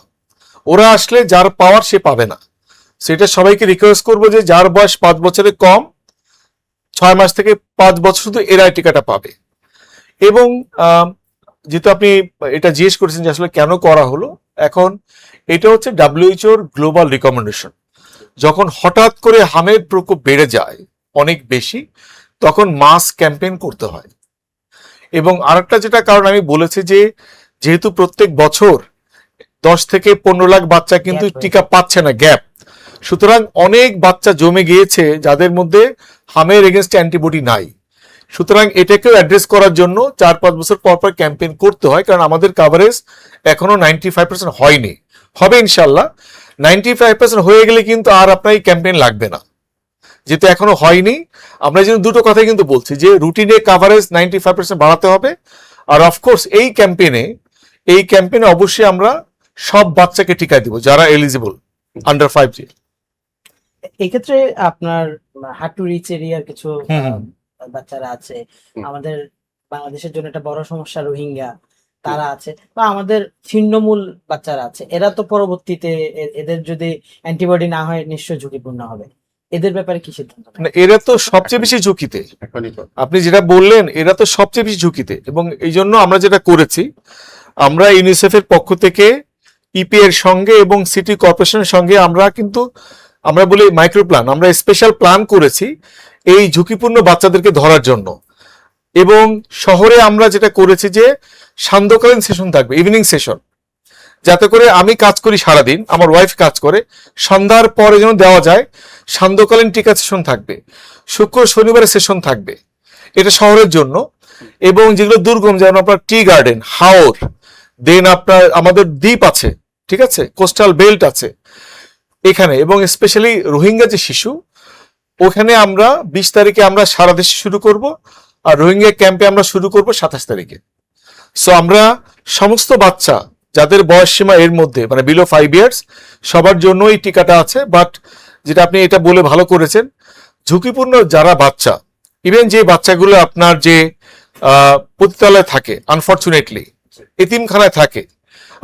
ওরা আসলে যার পাওয়ার সে পাবে না। সেটা সবাইকে রিকোয়েস্ট করবো যে যার বয়স 5 বছরের কম, 6 মাস থেকে 5 বছর, শুধু এরাই টিকাটা পাবে। এবং যেহেতু আপনি এটা জিজ্ঞেস করেছেন যে আসলে কেন করা হলো, এখন এটা হচ্ছে WHO গ্লোবাল রিকমেন্ডেশন। যখন হঠাৎ করে হামের প্রকোপ বেড়ে যায় অনেক বেশি, তখন মাস ক্যাম্পেইন করতে হয়। এবং আরেকটা যেটা কারণ আমি বলেছি যে যেহেতু প্রত্যেক বছর 10 থেকে 15 লাখ বাচ্চা কিন্তু টিকা পাচ্ছে না, গ্যাপ, সুতরাং অনেক বাচ্চা জমে গিয়েছে যাদের মধ্যে হামের এগেনস্ট অ্যান্টিবডি নাই। সুতরাং এটাকেও অ্যাড্রেস করার জন্য 4-5 বছর পর পর ক্যাম্পেইন করতে হয়, কারণ আমাদের কাভারেজ এখনো 95% হয়নি, হবে ইনশাল্লাহ। 95% হয়ে গেলে কিন্তু আর আপনার এই ক্যাম্পেইন লাগবে না, যেহেতু এখনো হয়নি। আমরা এই জন্য দুটো কথাই কিন্তু বলছি যে রুটিনে কাভারেজ 95% বাড়াতে হবে, আর অফকোর্স এই ক্যাম্পেইনে অবশ্যই আমরা সব বাচ্চাকে টিকা দিব যারা এলিজিবল, আন্ডার 5 years। এই ক্ষেত্রে আপনার হার্ড টু রিচ এরিয়ার কিছু বাচ্চারা আছে, আমাদের বাংলাদেশের জন্য একটা বড় সমস্যা রোহিঙ্গা, তারা আছে বা আমাদের ছিন্নমূল বাচ্চারা আছে, এরা তো পরবর্তীতে এদের যদি অ্যান্টিবডি না হয় নিশ্চয়ই ঝুঁকিপূর্ণ হবে। এদের ব্যাপারে কি সিদ্ধান্ত নেবেন? মানে এরা তো সবচেয়ে বেশি ঝুঁকিতে, এখনই তো। আপনি যেটা বললেন এরা তো সবচেয়ে বেশি ঝুঁকিতে, এবং এই জন্য আমরা যেটা করেছি, আমরা ইউনিসেফের পক্ষ থেকে ইপি এর সঙ্গে এবং সিটি কর্পোরেশনের সঙ্গে আমরা বলি মাইক্রো প্ল্যান, আমরা স্পেশাল প্ল্যান করেছি এই ঝুঁকিপূর্ণ বাচ্চাদেরকে ধরার জন্য। এবং শহরে আমরা যেটা করেছি যে সান্ধ্যকালীন সেশন থাকবে, ইভিনিং সেশন, যাতে করে আমি কাজ করি সারাদিন, আমার ওয়াইফ কাজ করে, সন্ধ্যার পরে যেন দেওয়া যায়, সান্ধ্যকালীন টিকা সেশন থাকবে, শুক্র শনিবারের সেশন থাকবে, এটা শহরের জন্য। এবং যেগুলো দুর্গম, যেমন আপনার টি গার্ডেন, হাওর, দেন আপনার আমাদের দ্বীপ আছে, ঠিক আছে, কোস্টাল বেল্ট আছে এখানে, এবং স্পেশালি রোহিঙ্গা যে শিশু, ওখানে আমরা 20 তারিখে আমরা সারা দেশে শুরু করব, আর রোহিঙ্গা ক্যাম্পে আমরা শুরু করব 27 তারিখে। সো আমরা সমস্ত বাচ্চা যাদের বয়স সীমা এর মধ্যে, মানে বিলো 5 ইয়ার্স, সবার জন্য এই টিকাটা আছে। বাট যেটা আপনি এটা বলে ভালো করেছেন, ঝুঁকিপূর্ণ যারা বাচ্চা, ইভেন যে বাচ্চাগুলো আপনার যে পতিতালয়ে থাকে, আনফরচুনেটলি এতিমখানায় থাকে,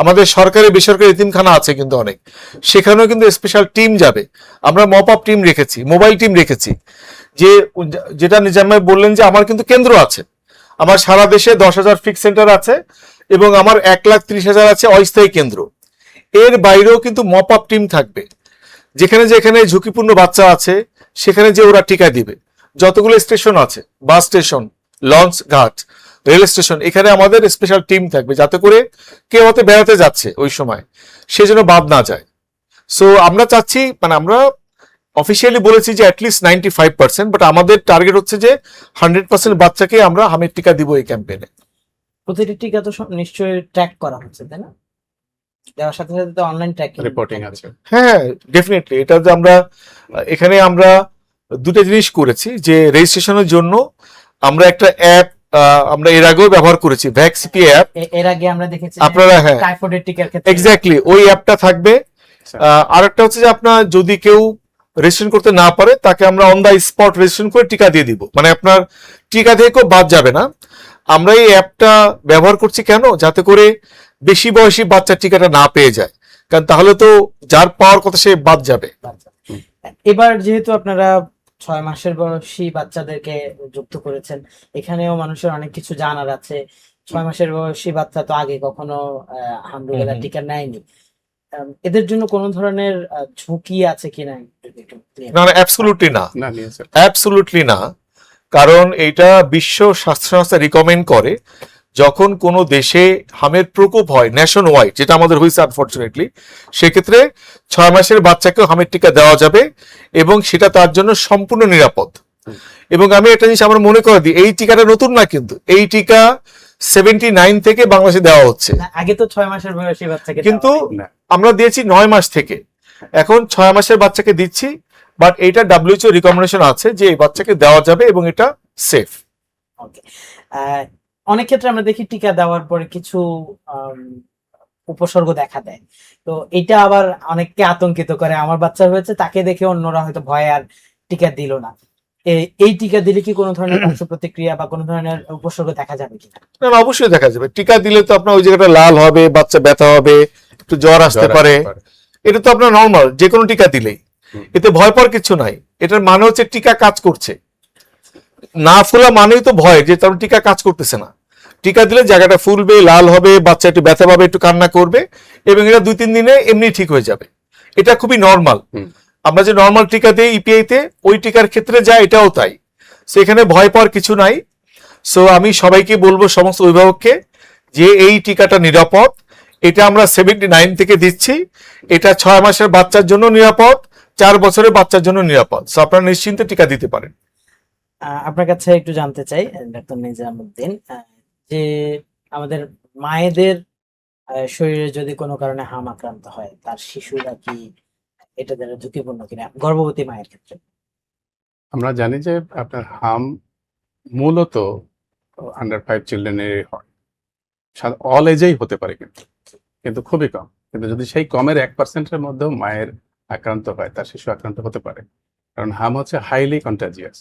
আমাদের সরকারি বেসরকারি এতিমখানা আছে কিন্তু অনেক, সেখানেও কিন্তু স্পেশাল টিম যাবে। আমরা মপ আপ টিম রেখেছি, মোবাইল টিম রেখেছি, যেটা নিজাম বললেন যে আমার কিন্তু কেন্দ্র আছে, আমার সারা দেশে 10,000 ফিক্স সেন্টার আছে, এবং আমার 1,30,000 আছে অস্থায়ী কেন্দ্র। এর বাইরেও কিন্তু মপ আপ টিম থাকবে, যেখানে যেখানে ঝুঁকিপূর্ণ বাচ্চা আছে সেখানে যে ওরা টিকা দিবে। যতগুলো স্টেশন আছে, বাস স্টেশন, লঞ্চ ঘাট, রেল স্টেশন, এখানে আমাদের স্পেশাল টিম থাকবে, যাতে করে কেউ হয়তো বেড়াতে যাচ্ছে ওই সময়, সে যেন বাদ না যায়। সো আমরা চাচ্ছি, মানে আমরা অফিসিয়ালি বলেছি যে অ্যাটলিস্ট 95%, বাট আমাদের টার্গেট হচ্ছে যে 100% বাচ্চাকে আমরা হামের টিকা দিব এই ক্যাম্পেইনে। প্রতিটি টিকা তো নিশ্চয়ই ট্র্যাক করা হচ্ছে, তাই না? দেওয়ার সাথে সাথে তো অনলাইন ট্র্যাকিং রিপোর্টিং আছে। হ্যাঁ, ডেফিনেটলি। এটা যে আমরা এখানে আমরা দুটো জিনিস করেছি, যে রেজিস্ট্রেশনের জন্য আমরা একটা অ্যাপ আমরা এর আগেও ব্যবহার করেছি, ভ্যাকসিপি অ্যাপ। এর আগে আমরা দেখেছি আপনারা, হ্যাঁ, টাইফয়েডের টিকার ক্ষেত্রে এক্স্যাক্টলি ওই অ্যাপটা থাকবে। আর একটা হচ্ছে যে আপনার যদি কেউ রেজিস্ট্রেশন করতে না পারে, তাকে আমরা অন দা স্পট রেজিস্ট্রেশন করে টিকা দিয়ে দিব, মানে আপনার টিকা দিয়ে কেউ বাদ যাবে না। আমরা এই অ্যাপটা ব্যবহার করছি কেন, যাতে করে বেশি বয়সী বাচ্চার টিকাটা না পেয়ে যায়, কারণ তাহলে তো যার পাওয়ার কথা সে বাদ যাবে। এবার যেহেতু আপনারা 6 মাসের বয়সী বাচ্চাদেরকে যুক্ত করেছেন, এখানেও মানুষের অনেক কিছু জানার আছে। 6 মাসের বয়সী বাচ্চা তো আগে কখনো হামরুবেলা টিকা নেয়নি। এদের জন্য কোন ধরনের ঝুঁকি আছে কিনা যদি একটু clear না, অ্যাবসলিউটলি না, না, নিয়েছে। অ্যাবসলিউটলি না। কারণ এটা বিশ্ব স্বাস্থ্য সংস্থা রিকমেন্ড করে, যখন কোনো দেশে হামের প্রকোপ হয় ন্যাশন ওয়াইড, যেটা আমাদের হয়েছে আনফরচুনেটলি, সেক্ষেত্রে 6 মাসের বাচ্চাকেও হামের টিকা দেওয়া যাবে, এবং সেটা তার জন্য সম্পূর্ণ নিরাপদ। এবং আমি একটা জিনিস আমার মনে করে দিই, এই টিকাটা নতুন না, কিন্তু এই টিকা 79 থেকে বাংলাদেশে দেওয়া হচ্ছে। না, আগে তো 6 মাসের বয়সী বাচ্চাকে কিন্তু দেওয়া হয়নি। না। আমরা দিয়েছি 9 মাস থেকে, এখন 6 মাসের বাচ্চাকে দিচ্ছি। বাট এটা WHO রিকমেন্ডেশন আছে যে এই বাচ্চাকে দেওয়া যাবে, এবং এটা সেফ। Okay. অনেক ক্ষেত্রে আমরা দেখি টিকা দেওয়ার পরে কিছু উপসর্গ দেখা দেয়, তো এটা আবার অনেককে আতঙ্কিত করে। আমার বাচ্চা হয়েছে, তাকে দেখে অন্যরা হয়তো ভয়ে আর টিকা দিল না। এই টিকা দিলে কি কোনো ধরনের পার্শ্ব প্রতিক্রিয়া বা কোনো ধরনের উপসর্গ দেখা যাবে কিনা? না, না, অবশ্যই দেখা যাবে। টিকা দিলে তো আপনার ওই জায়গাটা লাল হবে, বাচ্চা ব্যথা হবে, একটু জ্বর আসতে পারে, এটা তো আপনার নর্মাল যে কোনো টিকা দিলেই। এতে ভয় পাওয়ার কিছু নাই। এটার মানে হচ্ছে টিকা কাজ করছে। না ফোলা মানেই তো ভয় যে তার টিকা কাজ করতেছে না। টিকা দিলে জায়গাটা ফুলবে, লাল হবে, বাচ্চা একটু ব্যথা পাবে, একটু কান্না করবে, এবং এটা 2-3 দিনে এমনি ঠিক হয়ে যাবে। এটা খুবই নর্মাল। আমরা যে নর্মাল টিকা দিই ইপিআই তে, ওই টিকার ক্ষেত্রে যা এটাও তাই। সেখানে ভয় পাওয়ার কিছু নাই। সো আমি সবাইকে বলবো, সমস্ত অভিভাবককে, যে এই টিকাটা নিরাপদ। এটা আমরা 79 থেকে দিচ্ছি। এটা 6 মাসের বাচ্চার জন্য নিরাপদ, 4 বছরের বাচ্চার জন্য নিরাপদ। সো আপনারা নিশ্চিন্তে টিকা দিতে পারেন। আপনার কাছে একটু জানতে চাই ডাক্তার নিজামুদ্দিন, যে আমাদের মায়েদের শরীরে যদি কোনো কারণে হাম আক্রান্ত হয়, তার শিশুরা কি এটা দ্বারা ঝুঁকিপূর্ণ কিনা, গর্ভবতী মায়ের ক্ষেত্রে? আমরা জানি যে আপনার হাম মূলত আন্ডার 5 চিলড্রেনের হয়, অল এজেই হতে পারে, কিন্তু খুবই কম। কিন্তু যদি সেই কমের 1%-এর মধ্যেও মায়ের আক্রান্ত হয়, তার শিশু আক্রান্ত হতে পারে। কারণ হাম হচ্ছে হাইলি কন্টাজিয়াস,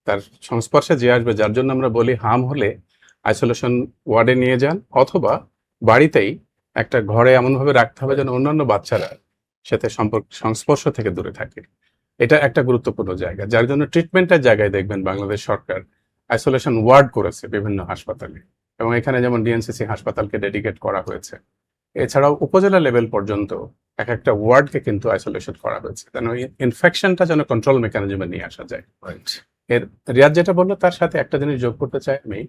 তার সংস্পর্শে যে আসবে, যার জন্য আমরা বলি হাম হলে আইসোলেশন ওয়ার্ডে নিয়ে যান, অথবা বাড়িতেই একটা ঘরে এমনভাবে রাখতে হবে যেন অন্যান্য বাচ্চারা সাথে সংস্পর্শ থেকে দূরে থাকে। এটা একটা গুরুত্বপূর্ণ জায়গা, যার জন্য ট্রিটমেন্টের জায়গায় দেখবেন বাংলাদেশ সরকার আইসোলেশন ওয়ার্ড করেছে বিভিন্ন হাসপাতালে, এবং এখানে যেমন ডিএনসিসি হাসপাতালকে ডেডিকেট করা হয়েছে। এছাড়াও উপজেলা লেভেল পর্যন্ত এক একটা ওয়ার্ডকে কিন্তু আইসোলেশন করা হয়েছে, যেন ইনফেকশনটা যেন কন্ট্রোল মেকানিজমে নিয়ে আসা যায়। এর রিয়াদ যেটা বললো তার সাথে একটা জিনিস যোগ করতে চাই আমি,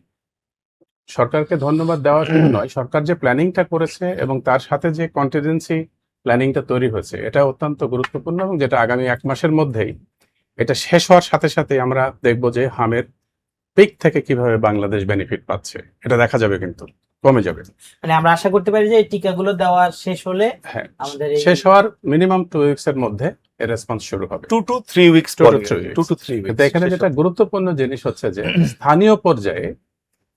সরকারকে ধন্যবাদ দেওয়া শুধু নয়, সরকার যে প্ল্যানিংটা করেছে এবং তার সাথে যে কন্টিজেন্সি প্ল্যানিংটা তৈরি হয়েছে এটা অত্যন্ত গুরুত্বপূর্ণ, এবং যেটা আগামী 1 মাসের মধ্যেই এটা শেষ হওয়ার সাথে সাথে আমরা দেখব যে হামের পিক থেকে কিভাবে বাংলাদেশ বেনিফিট পাচ্ছে এটা দেখা যাবে, কিন্তু কমে যাবে। মানে আমরা আশা করতে পারি যে এই টিকাগুলো দেওয়া শেষ হলে হ্যাঁ, আমাদের শেষ হওয়ার মিনিমাম 2 উইকস এর মধ্যে এর রেসপন্স শুরু হবে। 2 to 3 weeks 2 to 3 weeks। 2 to 3 weeks. কিন্তু এখানে যেটা গুরুত্বপূর্ণ জিনিস হচ্ছে যে স্থানীয় পর্যায়ে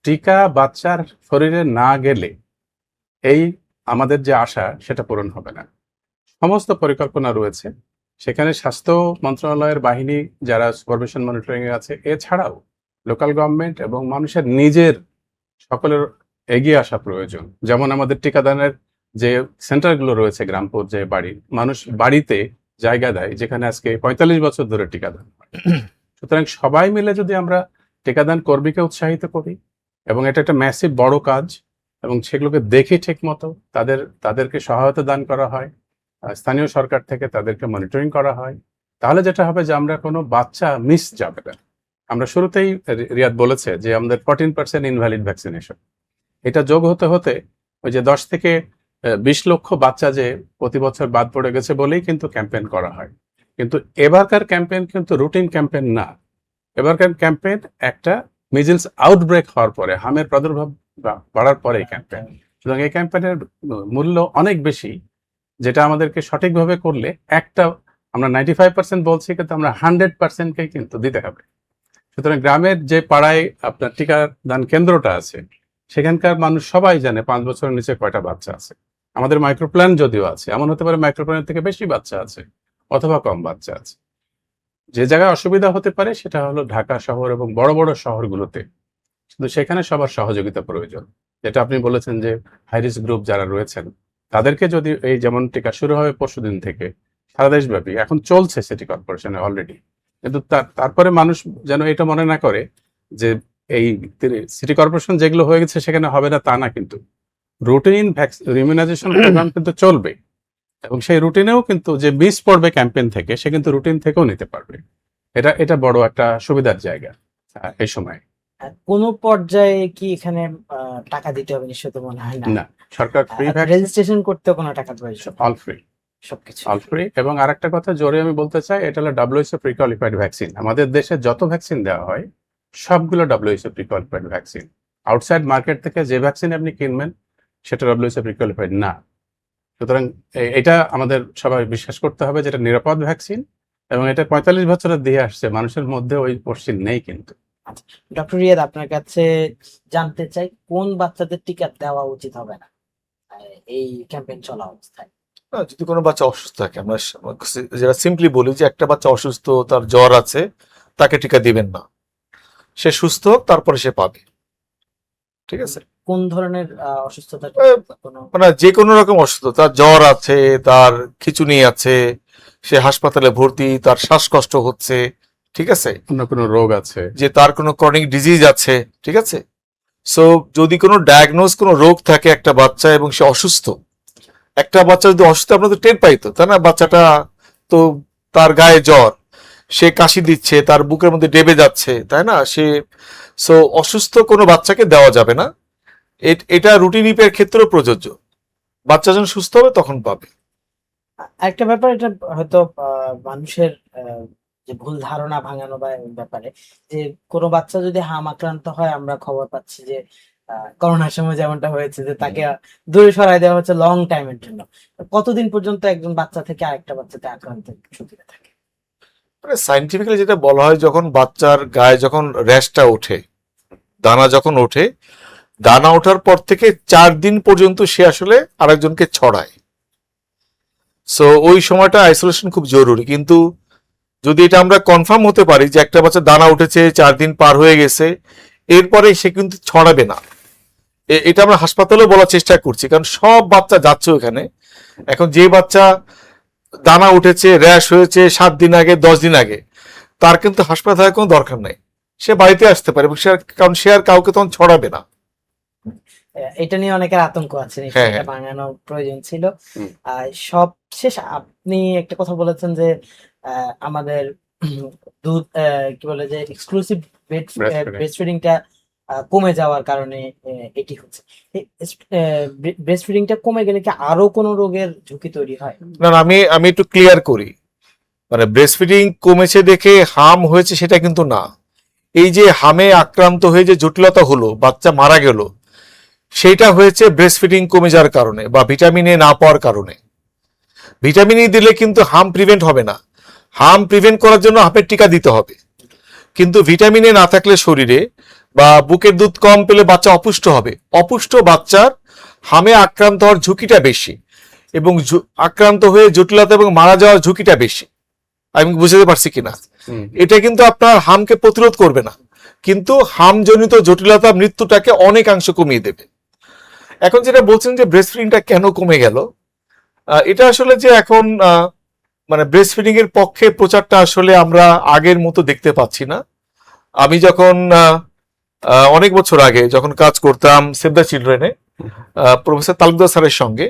টিকা বাচ্চার শরীরে না গেলে এই আমাদের যে আশা সেটা পূরণ হবে না। সমস্ত পরিকল্পনা রয়েছে, সেখানে স্বাস্থ্য মন্ত্রণালয়ের বাহিনী যারা সুপারভিশন মনিটরিং এ আছে, এছাড়াও লোকাল গভর্নমেন্ট এবং মানুষের নিজের সকলের এগিয়ে আসা প্রয়োজন। যেমন আমাদের টিকাদানের যে সেন্টারগুলো রয়েছে গ্রাম পর্যায়ে, বাড়ির মানুষ বাড়িতে জায়গা দেয়, যেখানে আজকে 45 বছর ধরে টিকাদান হয়। সুতরাং সবাই মিলে যদি আমরা টিকাদান কর্মীকে উৎসাহিত করি, এবং এটা একটা ম্যাসিভ বড় কাজ, এবং সেগুলোকে দেখি ঠিক মতো তাদেরকে সহায়তা দান করা হয়, স্থানীয় সরকার থেকে তাদেরকে মনিটরিং করা হয়, তাহলে যেটা হবে যে আমরা কোনো বাচ্চা মিস যাবে না। আমরা শুরুতেই রিয়াদ বলেছে যে আমাদের 14% ইনভ্যালিড ভ্যাকসিনেশন, এটা যোগ হতে হতে ওই যে 10 থেকে 20 লক্ষ বাচ্চা যে প্রতি বছর বাদ পড়ে গেছে বলেই কিন্তু ক্যাম্পেইন করা হয়। কিন্তু এবারকার ক্যাম্পেইন কিন্তু রুটিন ক্যাম্পেইন না, এবারকার ক্যাম্পেইন একটা মিজলস আউটব্রেক হওয়ার পরে, হামের প্রাদুর্ভাব বাড়ার পরে এই ক্যাম্পেইন। সুতরাং এই ক্যাম্পেইনের মূল্য অনেক বেশি, যেটা আমাদেরকে সঠিকভাবে করলে একটা আমরা 95% বলছি, কিন্তু আমরা 100%কে কিন্তু দিতে হবে। সুতরাং গ্রামের যে পাড়ায় আপনার টিকাদান কেন্দ্রটা আছে, সেখানকার মানুষ সবাই জানে 5 বছরের নিচে কয়টা বাচ্চা আছে। আমাদের মাইক্রোপ্ল্যান যদিও আছে, এমন হতে পারে মাইক্রোপ্ল্যানের থেকে বেশি বাচ্চা আছে অথবা কম বাচ্চা আছে। যে জায়গায় অসুবিধা হতে পারে সেটা হলো ঢাকা শহর এবং বড় বড় শহরগুলোতে, কিন্তু সেখানে সবার সহযোগিতা প্রয়োজন। যেটা আপনি বলেছেন যে হাই রিস্ক গ্রুপ যারা রয়েছেন তাদেরকে যদি এই যেমন টিকা শুরু হবে পরশুদিন থেকে সারা দেশব্যাপী, এখন চলছে সিটি কর্পোরেশনে অলরেডি, কিন্তু তারপরে মানুষ যেন এটা মনে না করে যে এই সিটি কর্পোরেশন যেগুলো হয়ে গেছে সেখানে হবে না, তা না। কিন্তু রুটিন ইমিউনাইজেশন প্রোগ্রাম কিন্তু চলবে, এবং সেই রুটিনেও কিন্তু যে মিস পড়বে ক্যাম্পেইন থেকে, সে কিন্তু রুটিন থেকেও নিতে পারবে। এটা বড় একটা সুবিধার জায়গা এই সময়। কোন পর্যায়ে কি এখানে টাকা দিতে হবে? নিশ্চয় তো মনে হয় না। না, সরকার ফ্রি রেজিস্ট্রেশন করতে কোনো টাকা প্রয়োজন? অল ফ্রি, সবকিছু অল ফ্রি। এবং আরেকটা কথা জোরে আমি বলতে চাই, এটা হলো WHO প্রি কোয়ালিফাইড ভ্যাকসিন। আমাদের দেশে যত ভ্যাকসিন দেওয়া হয় সবগুলো WHO pre qualified vaccine. Outside market থেকে যে ভ্যাকসিন আপনি কিনবেন সেটা WHO প্রি কোয়ালিফাইড না। সুতরাং এটা আমাদের সবাই বিশ্বাস করতে হবে যে এটা নিরাপদ ভ্যাকসিন, এবং এটা 45 বছরের দিয়ে আসছে, মানুষের মধ্যে ওই কোশ্চিন নেই। কিন্তু ডক্টর রিয়াদ, আপনার কাছে জানতে চাই কোন বাচ্চাদের টিকা দেওয়া উচিত হবে না এই ক্যাম্পেইন চলা অবস্থায়? যদি কোনো বাচ্চা অসুস্থ থাকে, আমরা যেটা সিম্পলি বলি যে একটা বাচ্চা অসুস্থ, তার জ্বর আছে, তাকে টিকা দিবেন না। সে সুস্থ হোক, তারপরে সে পাবে। ঠিক আছে? কোন ধরনের অসুস্থতা? মানে যে কোনো রকম অসুস্থ, তার জ্বর আছে, তার খিঁচুনি আছে, সে হাসপাতালে ভর্তি, তার শ্বাসকষ্ট হচ্ছে, ঠিক আছে, অন্য কোনো রোগ আছে, যে তার কোনো ক্রনিক ডিজিজ আছে, ঠিক আছে। সো যদি কোনো ডায়াগনোজ কোনো রোগ থাকে একটা বাচ্চা এবং সে অসুস্থ, একটা বাচ্চা যদি অসুস্থ, আপনার তো টের পাইতো, তাই না? বাচ্চাটা তো তার গায়ে জ্বর, সে কাশি দিচ্ছে, তার বুকের মধ্যে ডেবে যাচ্ছে, তাই না? সো অসুস্থ কোনো বাচ্চাকে দেওয়া যাবে না। এটা রুটিনিপের ক্ষেত্রেও প্রযোজ্য। বাচ্চা যখন সুস্থ হবে তখন পাবে। একটা ব্যাপার, এটা হয়তো মানুষের যে ভুল ধারণা ভাঙানো বা ব্যাপারে, যে কোনো বাচ্চা যদি হাম আক্রান্ত হয়, আমরা খবর পাচ্ছি যে করোনার সময় যেমনটা হয়েছে যে তাকে দূরে সরাই দেওয়া হচ্ছে লং টাইমের জন্য। কতদিন পর্যন্ত একজন বাচ্চা থেকে আরেকটা বাচ্চাতে আক্রান্তের ঝুঁকিতে থাকে? মানে সাইন্টিফিক্যালি যেটা বলা হয়, যখন বাচ্চার গায়ে যখন র্যাশটা ওঠে, দানা যখন ওঠে, দানা ওঠার পর থেকে 4 দিন পর্যন্ত সে আসলে আরেকজনকে ছড়ায়। সো ওই সময়টা আইসোলেশন খুব জরুরি। কিন্তু যদি এটা আমরা কনফার্ম হতে পারি যে একটা বাচ্চা দানা উঠেছে, 4 দিন পার হয়ে গেছে, এরপরে সে কিন্তু ছড়াবে না। এটা আমরা হাসপাতালেও বলার চেষ্টা করছি, কারণ সব বাচ্চা যাচ্ছে ওখানে। এখন যে বাচ্চা দানা উঠেছে, র্যাশ হয়েছে 7 দিন আগে 10 দিন আগে, তার কিন্তু হাসপাতালে কোনো দরকার নাই, সে বাড়িতে আসতে পারে, এবং কারণ সে আর কাউকে তখন ছড়াবে না। এটা নিয়ে অনেকের আতঙ্ক আছে, হ্যাঁ, এটা হ্যাঁ। ভাঙানোর প্রয়োজন ছিল। হুম। সবশেষ আপনি একটা কথা বলেছেন যে আমাদের দুধ কি বলে যে এক্সক্লুসিভ Breastfeeding। ব্রেস্ট ফিডিংটা কমে যাওয়ার কারণে এটি হচ্ছে। ব্রেস্ট ফিডিংটা কমে গেলে কি আরো কোনো রোগের ঝুঁকি তৈরি হয়? না না, আমি একটু ক্লিয়ার করি, মানে ব্রেস্ট ফিডিং কমেছে দেখে হার্ম হয়েছে সেটা কিন্তু না। এই যে হামে আক্রান্ত হয়ে যে জটিলতা হলো, বাচ্চা মারা গেল, সেইটা হয়েছে ব্রেস্ট ফিডিং কমে যাওয়ার কারণে বা ভিটামিন এ না পাওয়ার কারণে। ভিটামিন ই দিলে কিন্তু হার্ম প্রিভেন্ট হবে না, হার্ম প্রিভেন্ট করার জন্য হামের টিকা দিতে হবে। কিন্তু ভিটামিন এ না থাকলে শরীরে, বা বুকের দুধ কম পেলে বাচ্চা অপুষ্ট হবে, অপুষ্ট বাচ্চার হামে আক্রান্ত হওয়ার ঝুঁকিটা বেশি, এবং আক্রান্ত হয়ে জটিলতা এবং মারা যাওয়ার ঝুঁকিটা বেশি। আমি বুঝতে পারছি কিনা? এটা কিন্তু আপনার হামকে প্রতিরোধ করবে না, কিন্তু হামজনিত জটিলতা মৃত্যুটাকে অনেকাংশ কমিয়ে দেবে। এখন যেটা বলছেন যে ব্রেস্ট ফিডিংটা কেন কমে গেল, এটা আসলে যে এখন মানে ব্রেস্ট ফিডিং এর পক্ষে প্রচারটা আসলে আমরা আগের মতো দেখতে পাচ্ছি না। আমি যখন অনেক বছর আগে যখন কাজ করতাম সেভ দ্য চিলড্রেনে, প্রফেসর তালুকদার স্যারের সঙ্গে,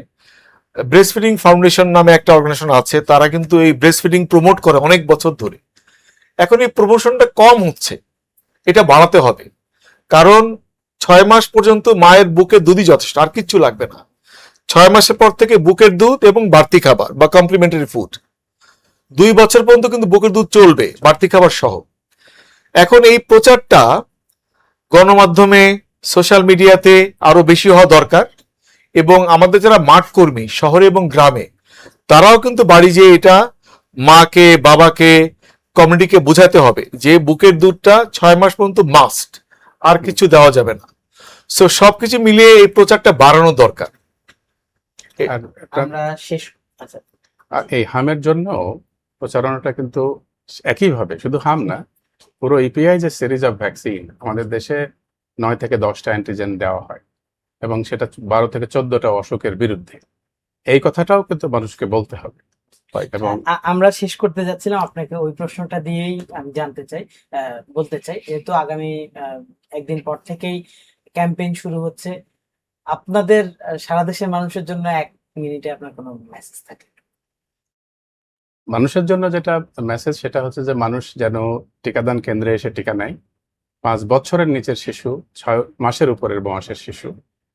ব্রেস্ট ফিডিং ফাউন্ডেশন নামে একটা অর্গানাইজেশন আছে, তারা কিন্তু এই ব্রেস্ট ফিডিং প্রমোট করে অনেক বছর ধরে। এখন এই প্রমোশনটা কম হচ্ছে, এটা বাড়াতে হবে, কারণ 6 মাস পর্যন্ত মায়ের বুকের দুধই যথেষ্ট, আর কিচ্ছু লাগবে না। 6 মাসের পর থেকে বুকের দুধ এবং বাড়তি খাবার বা কমপ্লিমেন্টারি ফুড, 2 বছর পর্যন্ত কিন্তু বুকের দুধ চলবে বাড়তি খাবার সহ। এখন এই প্রচারটা গণমাধ্যমে, সোশ্যাল মিডিয়াতে আরো বেশি হওয়া দরকার, এবং আমাদের যারা মাঠ কর্মী শহরে এবং গ্রামে, তারাও কিন্তু বাড়ি যেয়ে এটা মাকে, বাবাকে, কমিউনিটিকে বোঝাতে হবে যে বুকের দুধটা 6 মাস পর্যন্ত মাস্ট, আর কিছু দেওয়া যাবে না। সো সবকিছু মিলিয়ে এই প্রচারটা বাড়ানো দরকার। আর আমরা শেষ, আচ্ছা, এই হামের জন্য প্রচারণাটা কিন্তু একইভাবে, শুধু হাম না, পুরো ইপিআই যে সিরিজ অফ ভ্যাকসিন আমাদের দেশে 9 থেকে 10টা অ্যান্টিজেন দেওয়া হয়, এবং সেটা 12 থেকে 14টা অসুখের বিরুদ্ধে। এই কথাটাও কিন্তু মানুষকে বলতে হবে। এবং আমরা শেষ করতে যাচ্ছিলাম, আপনাকে ওই প্রশ্নটা দিয়েই আমি জানতে চাই, বলতে চাই, যেহেতু আগামী একদিন পর থেকেই ক্যাম্পেইন শুরু হচ্ছে, আপনাদের সারা দেশের মানুষের জন্য 1 মিনিটে আপনার কোনো মেসেজ থাকে? মানুষের জন্য যেটা মেসেজ, সেটা হচ্ছে যে মানুষ যেন টিকাদান কেন্দ্রে এসে টিকা নেয়। 5 বছরের নিচের শিশু, 6 মাসের উপরের বয়সের শিশু,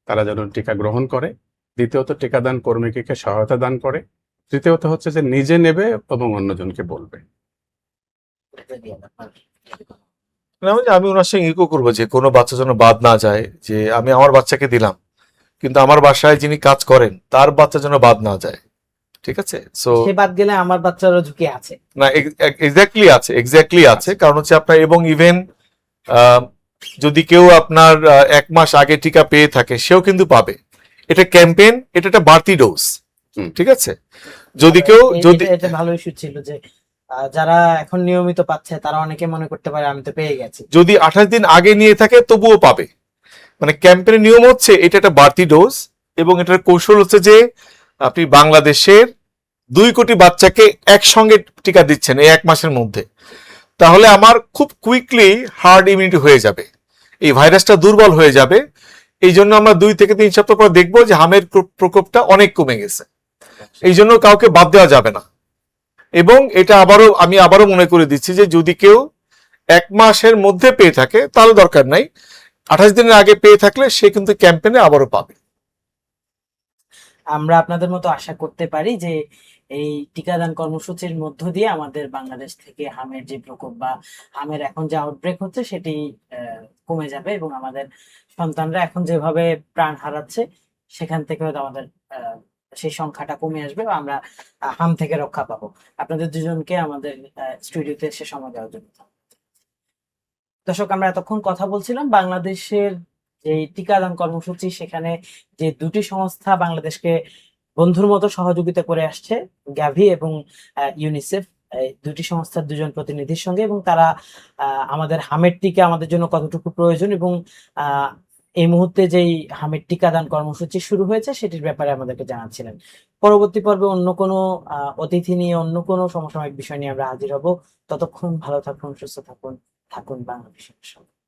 তারা যেন টিকা গ্রহণ করে। দ্বিতীয়ত, টিকাদান কর্মীকে সহায়তা দান করে। তৃতীয়ত হচ্ছে যে নিজে নেবে এবং অন্যজনকে বলবে। আমি ওনার সঙ্গে ইকো করবো যে কোনো বাচ্চা যেন বাদ না যায়, যে আমি আমার বাচ্চাকে দিলাম, কিন্তু আমার বাসায় যিনি কাজ করেন তার বাচ্চা যেন বাদ না যায়। ঠিক আছে? সো সে বাদ গেলে আমার বাচ্চারও ঝুঁকি আছে। না, এক্স্যাক্টলি আছে, কারণ হচ্ছে আপনার, এবং ইভেন যদি কেউ আপনার 1 মাস আগে টিকা পেয়ে থাকে, সেও কিন্তু পাবে। এটা ক্যাম্পেইন, এটা একটা বাড়তি ডোজ। ঠিক আছে? যদি কেউ, যদি এটা ভালো ইস্যু ছিল যে যারা এখন নিয়মিত পাচ্ছে তারা অনেকে মনে করতে পারে আমি তো পেয়ে গেছি, যদি 28 দিন আগে নিয়ে থাকে তবুও পাবে। মানে ক্যাম্পেইনের নিয়ম হচ্ছে এটা একটা বাড়তি ডোজ, এবং এটার কৌশল হচ্ছে যে আপনি বাংলাদেশের 2 কোটি বাচ্চাকে একসঙ্গে টিকা দিচ্ছেন এই 1 মাসের মধ্যে, তাহলে আমার খুব কুইকলি হার্ড ইমিউনিটি হয়ে যাবে, এই ভাইরাসটা দুর্বল হয়ে যাবে। এই জন্য আমরা 2 থেকে 3 সপ্তাহ পর দেখবো যে হামের প্রকোপটা অনেক কমে গেছে। এই জন্য কাউকে বাদ দেওয়া যাবে না। এবং এটা আমি আবারও মনে করে দিচ্ছি যে যদি কেউ 1 মাসের মধ্যে পেয়ে থাকে তাহলে দরকার নাই, 28 দিনের আগে পেয়ে থাকলে সে কিন্তু ক্যাম্পেইনে আবারও পাবে। আমরা আপনাদের মতো আশা করতে পারি যে এই টিকাদান কর্মসূচির মধ্য দিয়ে আমাদের বাংলাদেশ থেকে হামের যে প্রকোপ বা হামের এখন যে আউটব্রেক হচ্ছে সেটি কমে যাবে, এবং আমাদের সন্তানরা এখন যেভাবে প্রাণ হারাচ্ছে সেখান থেকে হয়তো আমাদের সেই সংখ্যাটা কমে আসবে, বা আমরা হাম থেকে রক্ষা পাবো। আপনাদের দুজনকে আমাদের স্টুডিওতে এসে সময় দেওয়ার জন্য। দর্শক, আমরা এতক্ষণ কথা বলছিলাম বাংলাদেশের যে টিকাদান কর্মসূচি, সেখানে যে 2টি সংস্থা বাংলাদেশকে বন্ধুর মতো সহযোগিতা করে আসছে, গ্যাভি এবং ইউনিসেফ। এই দুটি সংস্থার দুজন প্রতিনিধির সঙ্গে, এবং তারা আমাদের হামের টিকা আমাদের জন্য কতটুকু প্রয়োজন এবং আহ, এই মুহূর্তে যেই হামের টিকাদান কর্মসূচি শুরু হয়েছে সেটির ব্যাপারে আমাদেরকে জানাচ্ছিলেন। পরবর্তী পর্বে অন্য কোনো অতিথি নিয়ে অন্য কোনো সমসাময়িক বিষয় নিয়ে আমরা হাজির হব। ততক্ষণ ভালো থাকুন, সুস্থ থাকুন, থাকুন বাংলাদেশের সঙ্গে।